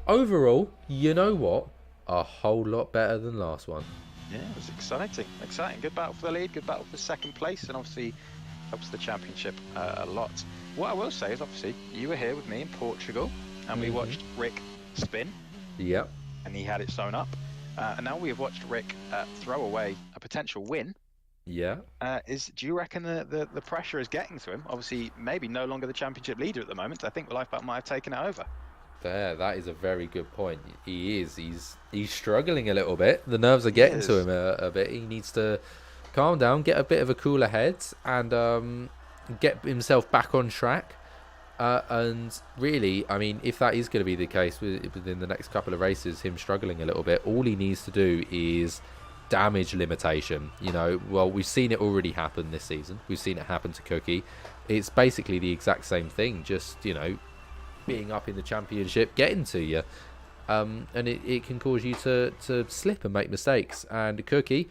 Overall, you know what? A whole lot better than last one. Yeah, it was exciting. Good battle for the lead, good battle for second place, and obviously helps the championship a lot. What I will say is, obviously, you were here with me in Portugal, and we watched Rick spin. Yep. And he had it sewn up. And now we have watched Rick throw away a potential win. Yeah. Do you reckon the pressure is getting to him? Obviously, maybe no longer the championship leader at the moment. I think Lifebelt might have taken it over. That is a very good point. He is. He's struggling a little bit. The nerves are getting to him a bit. He needs to calm down, get a bit of a cooler head, and get himself back on track. And really, I mean, if that is going to be the case within the next couple of races, him struggling a little bit, all he needs to do is damage limitation. You know, well, we've seen it already happen this season. We've seen it happen to Cookie. It's basically the exact same thing, just, you know, being up in the championship, getting to you. And it can cause you to slip and make mistakes. And Cookie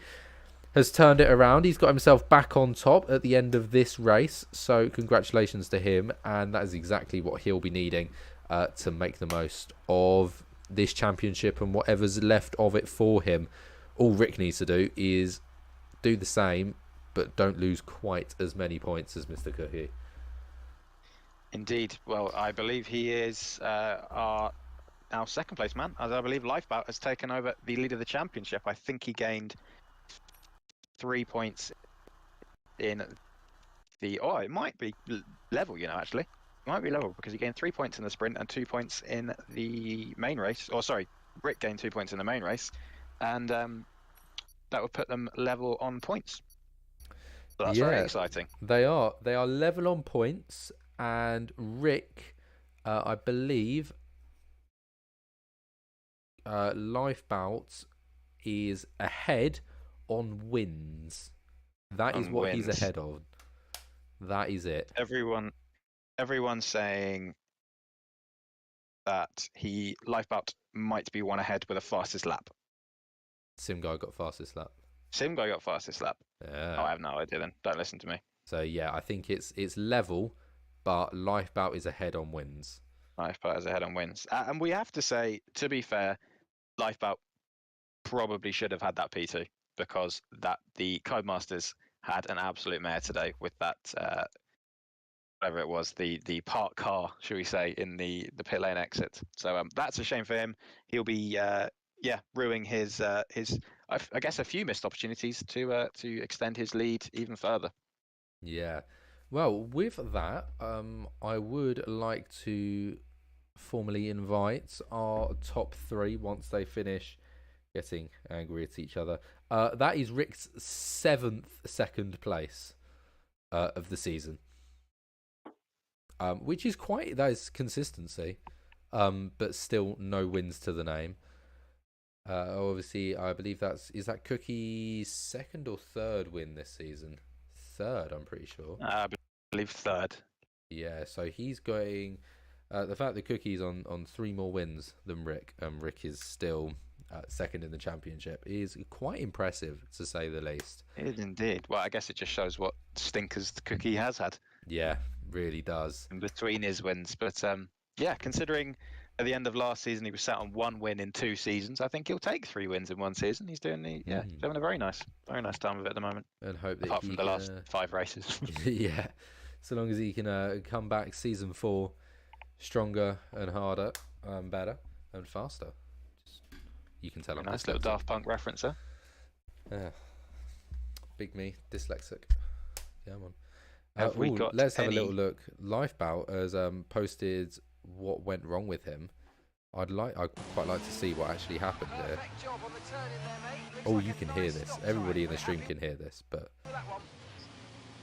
has turned it around. He's got himself back on top at the end of this race. So congratulations to him. And that is exactly what he'll be needing to make the most of this championship and whatever's left of it for him. All Rick needs to do is do the same, but don't lose quite as many points as Mr. Cookie. Indeed. Well, I believe he is our second place man, as I believe Lifeboat has taken over the lead of the championship. I think he gained 3 points in the... Oh, it might be level, actually. It might be level because he gained 3 points in the sprint and 2 points in the main race. Or sorry, Rick gained 2 points in the main race. And that would put them level on points. So that's very exciting. They are level on points, and Rick, I believe, Lifebout is ahead on wins. That is what he's ahead of. That is it. Everyone's saying that Lifebout might be one ahead with a fastest lap. Sim guy got fastest lap. Sim guy got fastest lap. Yeah. Oh, I have no idea then. Don't listen to me. So yeah, I think it's level, but Lifebout is ahead on wins. Lifebout is ahead on wins. And we have to say, to be fair, Lifebout probably should have had that P2 because the Codemasters had an absolute mare today with that whatever it was, the parked car, should we say, in the pit lane exit. So that's a shame for him. He'll be ruining his I guess a few missed opportunities to extend his lead even further. Yeah. Well, with that, I would like to formally invite our top three once they finish getting angry at each other. That is Rick's 7th second place of the season, which is that is consistency, but still no wins to the name. Obviously, I believe is that Cookie's second or third win this season? Third, I'm pretty sure. I believe third. Yeah, so he's going. The fact that Cookie's on 3 more wins than Rick, and Rick is still second in the championship, is quite impressive to say the least. It is indeed. Well, I guess it just shows what stinkers the Cookie has had. Yeah, really does. In between his wins, but yeah, considering at the end of last season he was sat on 1 win in 2 seasons, I think he'll take 3 wins in 1 season. He's doing he's having a very nice time of it at the moment. And hope that apart from the last 5 races. Yeah, so long as he can come back season 4 stronger and harder and better and faster. You can tell I'm nice little Daft Punk reference there. Yeah, big me dyslexic. Yeah, I'm on. Let's have a little look. Lifebout has posted what went wrong with him. I'd quite like to see what actually happened there. Oh, you can hear this. Everybody in the stream can hear this, but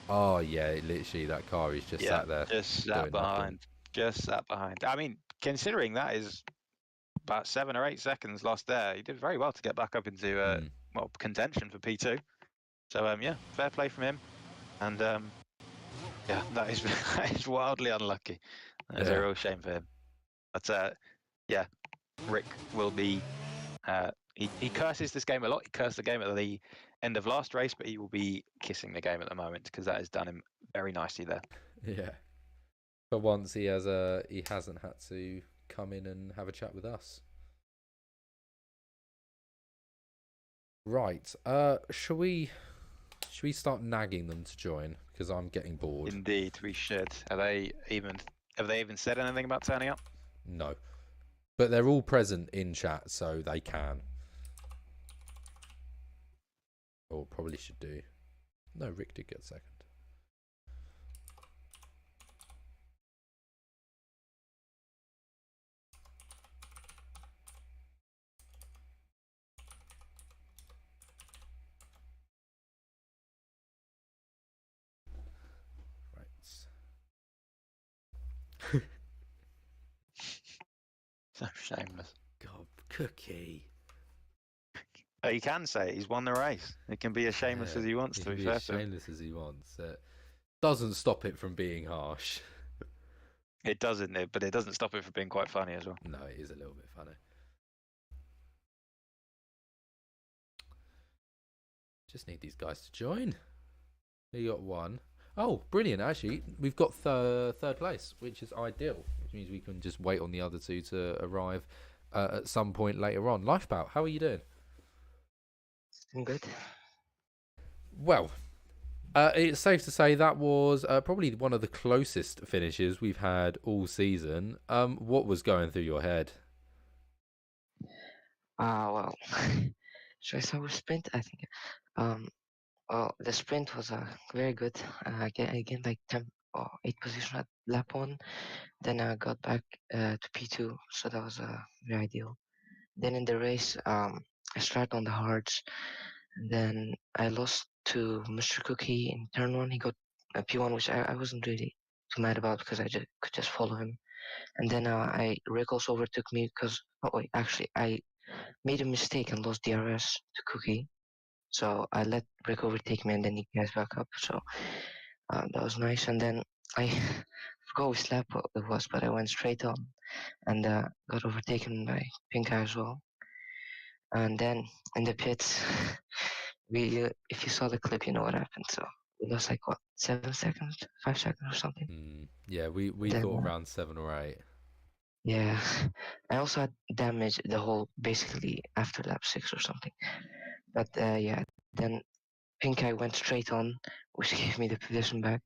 oh yeah, literally that car is just sat there. Just sat behind. Just sat behind. I mean, considering that is about 7 or 8 seconds lost there, he did very well to get back up into contention for P2. So yeah, fair play from him. And yeah, that is wildly unlucky. That's a real shame for him. But yeah, Rick will be. He curses this game a lot. He cursed the game at the end of last race, but he will be kissing the game at the moment because that has done him very nicely there. Yeah. For once, he hasn't had to come in and have a chat with us. Right. Shall we start nagging them to join? Because I'm getting bored. Indeed, we should. Have they even said anything about turning up? No. But they're all present in chat, so they can. Or probably should do. No, Rick did get second. So shameless. God, Cookie. He can say he's won the race. It can be as shameless as he wants to. Be as shameless as he wants. Doesn't stop it from being harsh. It doesn't, but it doesn't stop it from being quite funny as well. No, it is a little bit funny. Just need these guys to join. We got 1. Oh, brilliant! Actually, we've got third place, which is ideal. Which means we can just wait on the other 2 to arrive. at some point later on. Lifebout, how are you doing? I'm good. Well, it's safe to say that was probably one of the closest finishes we've had all season. What was going through your head? Well, should I start with sprint? I think. Well, the sprint was very good. I gained like 10 or 8 position at lap 1. Then I got back to P2, so that was very ideal. Then in the race, I started on the hards, and then I lost to Mr. Cookie in turn 1. He got a P1, which I wasn't really too mad about because I could just follow him. And then Rick also overtook me because, oh wait, actually I made a mistake and lost DRS to Cookie. So I let Rick overtake me and then he gets back up. So that was nice. And then I forgot which lap it was, but I went straight on and got overtaken by Pink Eye as well. And then in the pits, if you saw the clip, you know what happened. So we lost like what, 7 seconds, 5 seconds or something. Yeah, we Then, thought around 7 or 8. Yeah, I also had damage the whole basically after lap 6 or something. But yeah, then Pink Eye went straight on, which gave me the position back.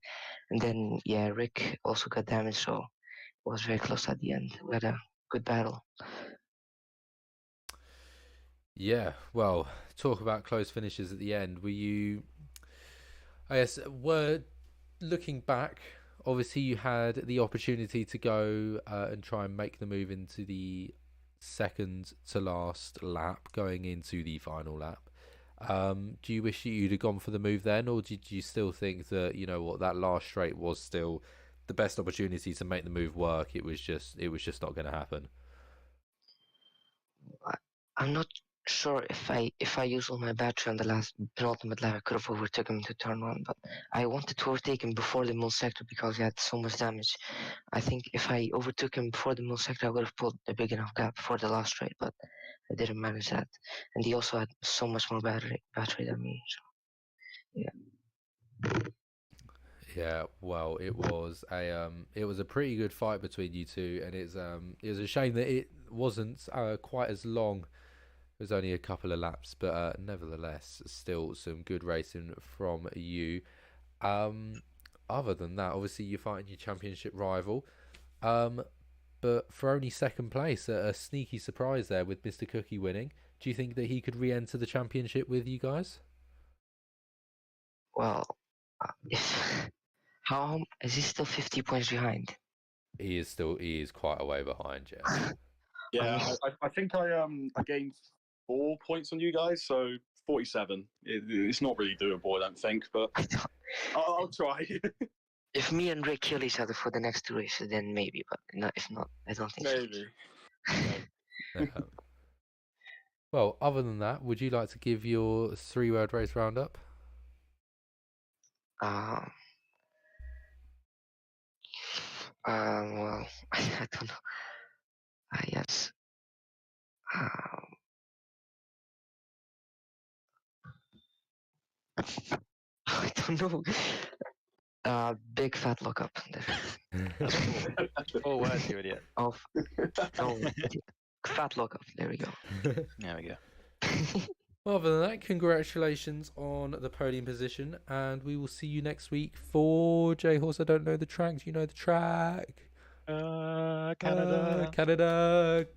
And then yeah, Rick also got damaged, so it was very close at the end. We had a good battle. Yeah, well, talk about close finishes at the end. I guess, were looking back, obviously you had the opportunity to go and try and make the move into the second to last lap, going into the final lap. Do you wish you'd have gone for the move then, or did you still think that, you know what, that last straight was still the best opportunity to make the move work? It was just not going to happen. I'm not sure if I use all my battery on the last penultimate lap, I could have overtaken him to turn 1, but I wanted to overtake him before the middle sector because he had so much damage. I think if I overtook him before the middle sector, I would have pulled a big enough gap for the last straight, but I didn't manage that. And he also had so much more battery than me. So yeah. Yeah, well, it was a pretty good fight between you two, and it was a shame that it wasn't quite as long. It was only a couple of laps, but nevertheless, still some good racing from you. Other than that, obviously you're fighting your championship rival, but for only second place, a sneaky surprise there with Mr. Cookie winning. Do you think that he could re-enter the championship with you guys? Well, if how is he still 50 points behind? He is quite a way behind, yeah. Yeah, I think I gained 4 points on you guys, so 47. It's not really doable, I don't think, but I'll try. If me and Rick kill each other for the next 2 races, then maybe, but no, if not, I don't think Maybe. so. Well, other than that, would you like to give your 3-word race roundup? Well, I don't know. Yes. I don't know. Big fat lockup. That's 4 words, you idiot. Oh, no, fat lockup. There we go. There we go. Well, other than that, congratulations on the podium position, and we will see you next week for J-Horse. I don't know the track. Do you know the track? Canada. Canada.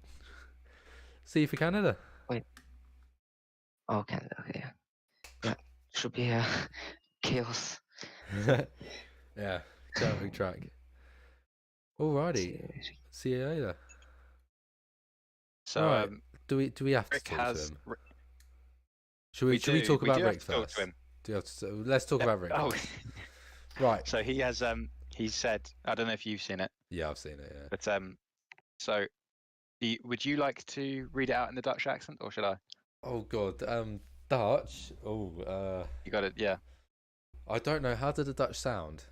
See you for Canada. Wait. Oh, Canada. Okay. Yeah. Should be chaos. Yeah, chaotic track. Alrighty. See you later. So, right. Do we have to Rick talk has. to him? Should we talk about Rick first? Let's talk about Rick. Oh, right. So he has he said, I don't know if you've seen it. Yeah, I've seen it. Yeah. But so would you like to read it out in the Dutch accent, or should I? Oh God, Dutch. Oh, You got it. Yeah. I don't know. How do the Dutch sound?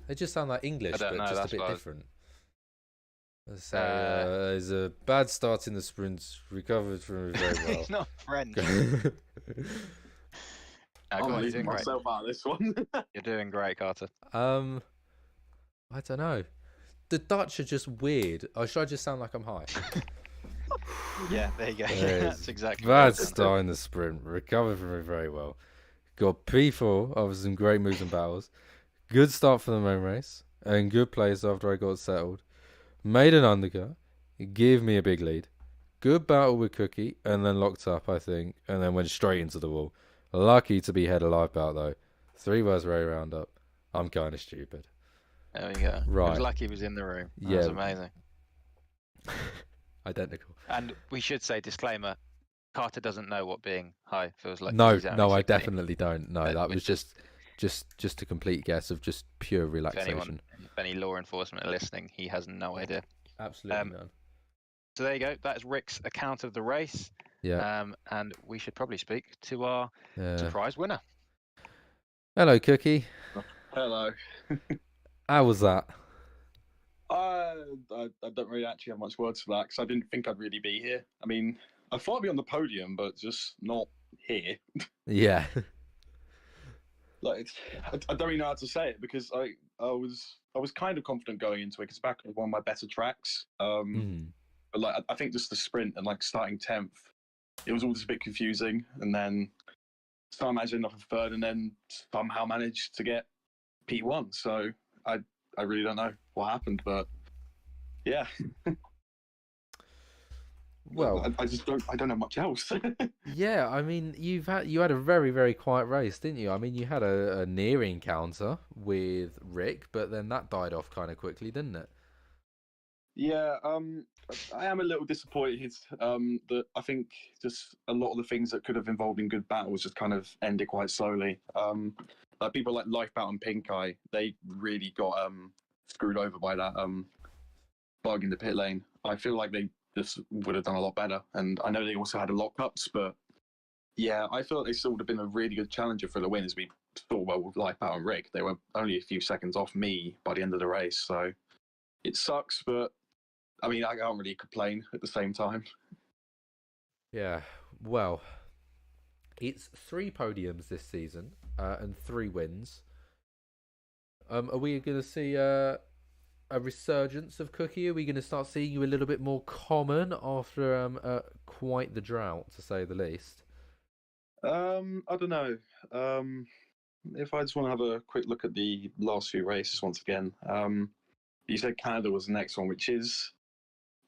They just sound like English, but know, just a bit different. So, is a bad start in the sprint, recovered from it very well. It's not French. I'm you're leaving doing great. myself out of this one. You're doing great, Carter. I don't know. The Dutch are just weird. Or should I just sound like I'm high? Yeah, there you go. That's exactly what Bad happened. start in the sprint. Recovered from it very well. Got P4 after some great moves and battles. Good start for the main race. And good place after I got settled. Made an undercut. Gave me a big lead. Good battle with Cookie. And then locked up, I think. And then went straight into the wall. Lucky to be head alive out, though. 3 words Ray roundup. I'm kind of stupid. There we go. He Right. was lucky he was in the room. Yeah. That's amazing. Identical. And we should say, disclaimer, Carter doesn't know what being high feels like. No, 'cause he's only no, I 16. definitely don't. No, But that with was just a complete guess of just pure If relaxation. any law enforcement are listening, he has no idea. Absolutely none. So there you go. That is Rick's account of the race. Yeah. And we should probably speak to our Yeah. surprise winner. Hello, Cookie. Hello. How was that? I don't really actually have much words for that because I didn't think I'd really be here. I mean, I thought I'd be on the podium, but just not here. Yeah. Like, I don't really know how to say it because I was kind of confident going into it because back on one of my better tracks. But like I think just the sprint and like starting 10th, it was all just a bit confusing. And then somehow managed to end up in third, and then somehow managed to get P1. So I really don't know what happened, but yeah. Well, I just don't know much else. yeah. I mean, you had a very very quiet race, didn't you? I mean, you had a near encounter with Rick, but then that died off kind of quickly, didn't it? Yeah, I am a little disappointed that I think just a lot of the things that could have involved in good battles just kind of ended quite slowly. Like people like Lifebout and Pink Eye, they really got screwed over by that bug in the pit lane. I feel like they just would have done a lot better, and I know they also had a lockups, but yeah, I feel like they still would have been a really good challenger for the win, as we saw well with Lifebout and Rick. They were only a few seconds off me by the end of the race, so it sucks, but I mean, I can't really complain at the same time. Yeah. Well, it's 3 podiums this season and 3 wins. Are we going to see a resurgence of Cookie? Are we going to start seeing you a little bit more common after quite the drought, to say the least? I don't know. If I just want to have a quick look at the last few races once again. You said Canada was the next one, which is,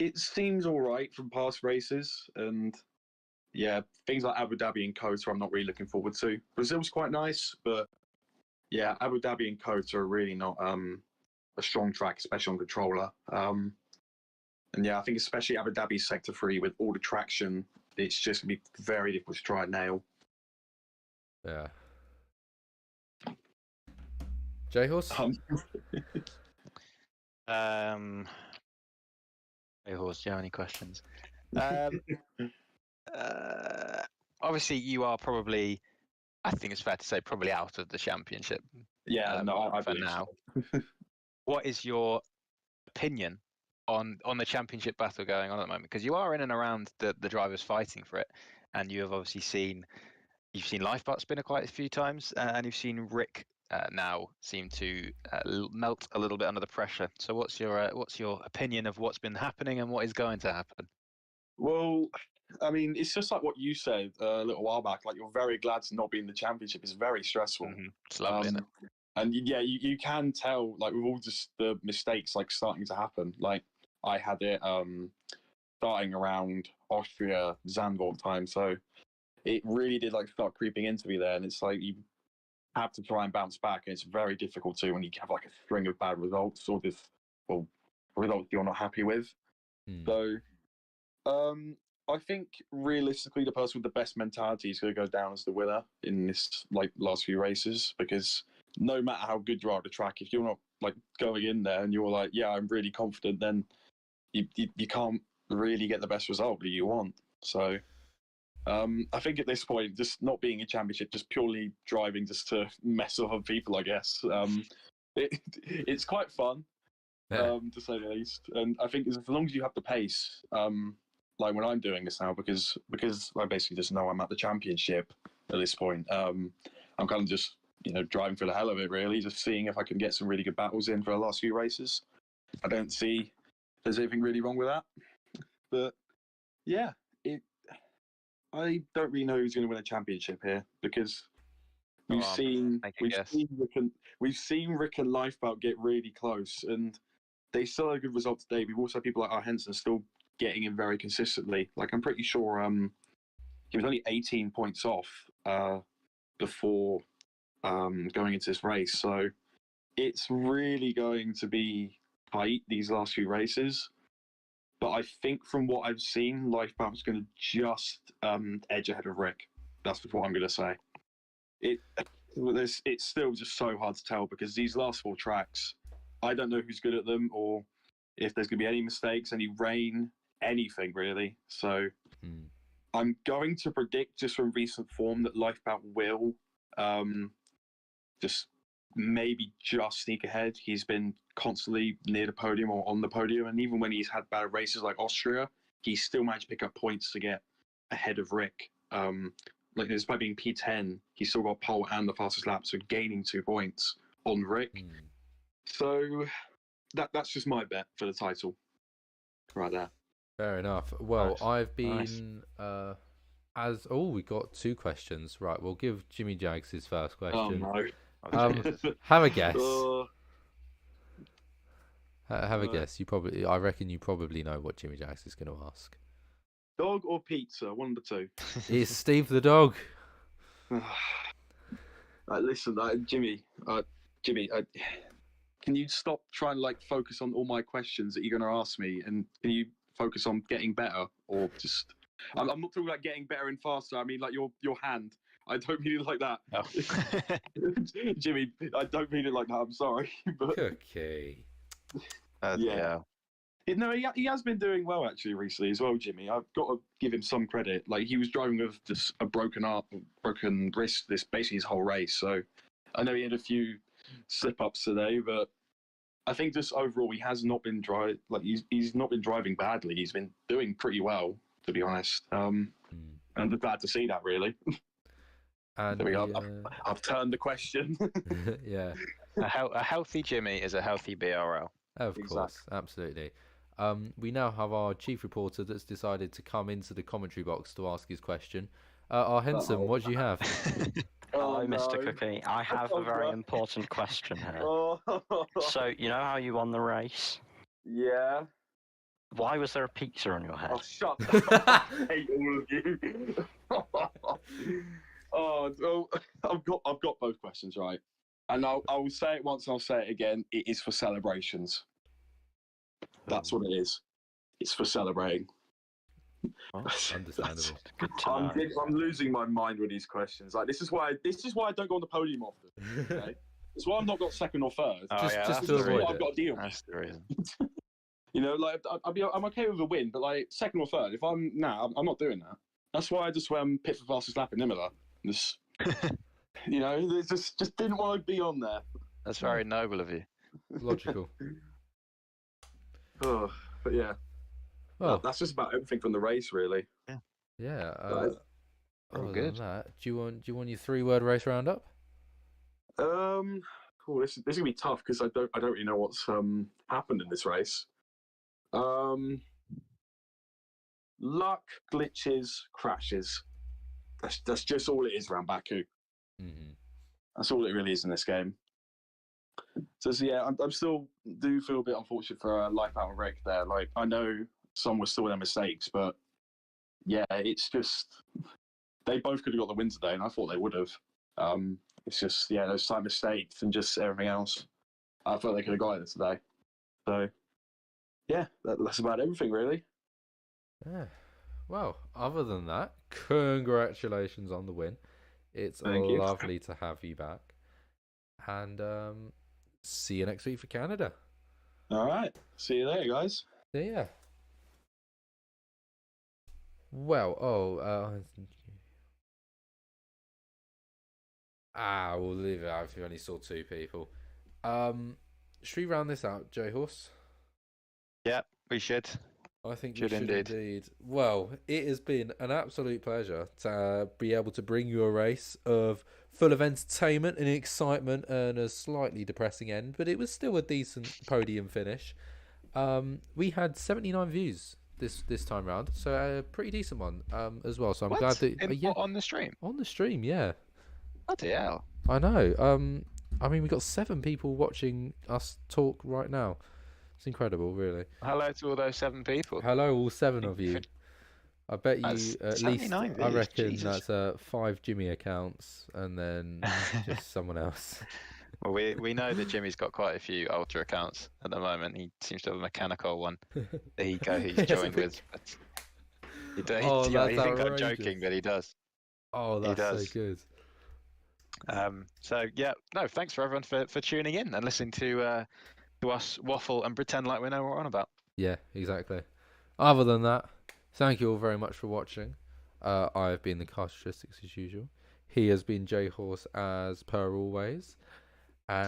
it seems all right from past races, and yeah, things like Abu Dhabi and Kota I'm not really looking forward to. Brazil's quite nice, but yeah, Abu Dhabi and Kota are really not a strong track, especially on controller. And yeah, I think especially Abu Dhabi Sector 3 with all the traction, it's just going to be very difficult to try and nail. Yeah. J-Horse? Hey, Horse, do you have any questions? Obviously, you are probably, I think it's fair to say, probably out of the championship. Yeah, no, I for believe now. so. What is your opinion on the championship battle going on at the moment? Because you are in and around the drivers fighting for it, and you have obviously seen Lifebot spinner quite a few times, and you've seen Rick now seem to melt a little bit under the pressure. So what's your opinion of what's been happening and what is going to happen? Well, I mean, it's just like what you said a little while back. Like, you're very glad to not be in the championship. It's very stressful. It's lovely, isn't it? And yeah, you can tell, like, with all just the mistakes like starting to happen. Like, I had it starting around Austria Zandvoort time, so it really did like start creeping into me there. And it's like you have to try and bounce back, and it's very difficult to when you have like a string of bad results or just results you're not happy with. So I think realistically the person with the best mentality is going to go down as the winner in this like last few races, because no matter how good you are at the track, if you're not like going in there and you're like, yeah, I'm really confident, then you can't really get the best result that you want. So I think at this point, just not being a championship, just purely driving just to mess with other people, I guess. It's quite fun, to say the least. And I think as long as you have the pace, like when I'm doing this now, because I basically just know I'm at the championship at this point, I'm kind of just, driving for the hell of it, really, just seeing if I can get some really good battles in for the last few races. I don't see there's anything really wrong with that. But yeah, it. I don't really know who's going to win a championship here because Oh, we've seen take a guess. we've seen Rick and Lifeboat get really close, and they still had a good result today. We've also had people like R. Henson still getting in very consistently. Like I'm pretty sure he was only 18 points off before going into this race. So it's really going to be tight these last few races. But I think from what I've seen, Lifeboat's going to just edge ahead of Rick. That's what I'm going to say. It's still just so hard to tell because these last 4 tracks, I don't know who's good at them or if there's going to be any mistakes, any rain, anything really. So I'm going to predict just from recent form that Lifeboat will just maybe just sneak ahead. He's been constantly near the podium or on the podium, and even when he's had bad races like Austria, he's still managed to pick up points to get ahead of Rick. Like despite being P10, he's still got pole and the fastest lap, so gaining 2 points on Rick. So that's just my bet for the title, right there. Fair enough. Well, Nice. I've been we got 2 questions. Right, we'll give Jimmy Jags his first question. Oh no. Have a guess. Have a No. guess. I reckon you probably know what Jimmy Jags is going to ask. Dog or pizza? One of the two. It's Steve the dog. Listen, Jimmy, can you stop trying to like focus on all my questions that you're going to ask me, and can you focus on getting better, or just? I'm not talking about getting better and faster. I mean like your hand. I don't mean it like that. Oh. Jimmy, I don't mean it like that. I'm sorry, but Cookie. yeah. No, he has been doing well actually recently as well, Jimmy. I've got to give him some credit. Like he was driving with just a broken wrist this basically his whole race. So I know he had a few slip ups today, but I think just overall he has not been he's not been driving badly. He's been doing pretty well, to be honest. And I'm glad to see that really. And There we go. I've turned the question. yeah. A healthy Jimmy is a healthy BRL. Of course, absolutely. We now have our chief reporter that's decided to come into the commentary box to ask his question. R. Henson, what do you have? Hello, Mr. Cookie. I have a very important question here. So, you know how you won the race? Yeah. Why was there a pizza on your head? Oh, shut up. I hate all of you. I've got both questions right. And I will say it once and I'll say it again. It is for celebrations. That's what it is. It's for celebrating. Understandable. Good to know. I'm losing my mind with these questions. Like this is why I don't go on the podium often. Okay? It's why I've not got second or third. Just to This is avoid what I've it. got to deal with. That's the reason. You know, like I'm okay with a win, but like second or third, if I'm not doing that. That's why I just pit for fastest lap in Imola. Just you know, they just didn't want to be on there. That's very noble of you. Logical. Oh, but yeah, Well, that's just about everything from the race, really. yeah. Guys. Other good. than that, do you want your 3-word race roundup? This is gonna be tough because I don't really know what's happened in this race. Luck, glitches, crashes. That's just all it is around Baku. That's all it really is in this game. So yeah, I'm still do feel a bit unfortunate for Life Out of Rick there. Like I know some were still their mistakes, but yeah, it's just they both could have got the win today, and I thought they would have. It's just those slight mistakes and just everything else. I thought they could have got it today. So yeah, that's about everything really. Yeah. Well, other than that, congratulations on the win. It's Thank you. lovely to have you back. And see you next week for Canada. All right, see you there, guys. See ya. Well, we'll leave it out if you only saw 2 people. Should we round this out, J-Horse? Yeah, we should. I think Should we should indeed. indeed. Well, it has been an absolute pleasure to be able to bring you a race full of entertainment and excitement and a slightly depressing end, but it was still a decent podium finish. We had 79 views this time round. So a pretty decent one as well. So I'm What? glad that What, on the stream? on the stream, yeah. Bloody hell. I know. I mean, we've got 7 people watching us talk right now. It's incredible, really. Hello to all those 7 people. Hello, all 7 of you. I bet you That's at least, 79 I views, reckon Jesus. that's 5 Jimmy accounts and then just someone else. Well, we know that Jimmy's got quite a few Ultra accounts at the moment. He seems to have a mechanical one that he's joined with. But he thinks I'm outrageous. joking, but he does. Oh, He that's does. so good. So yeah, no, thanks for everyone for tuning in and listening to us waffle and pretend like we know what we're on about. Yeah, exactly. Other than that, thank you all very much for watching. I've been the Cartridgistics as usual. He has been J Horse as per always. And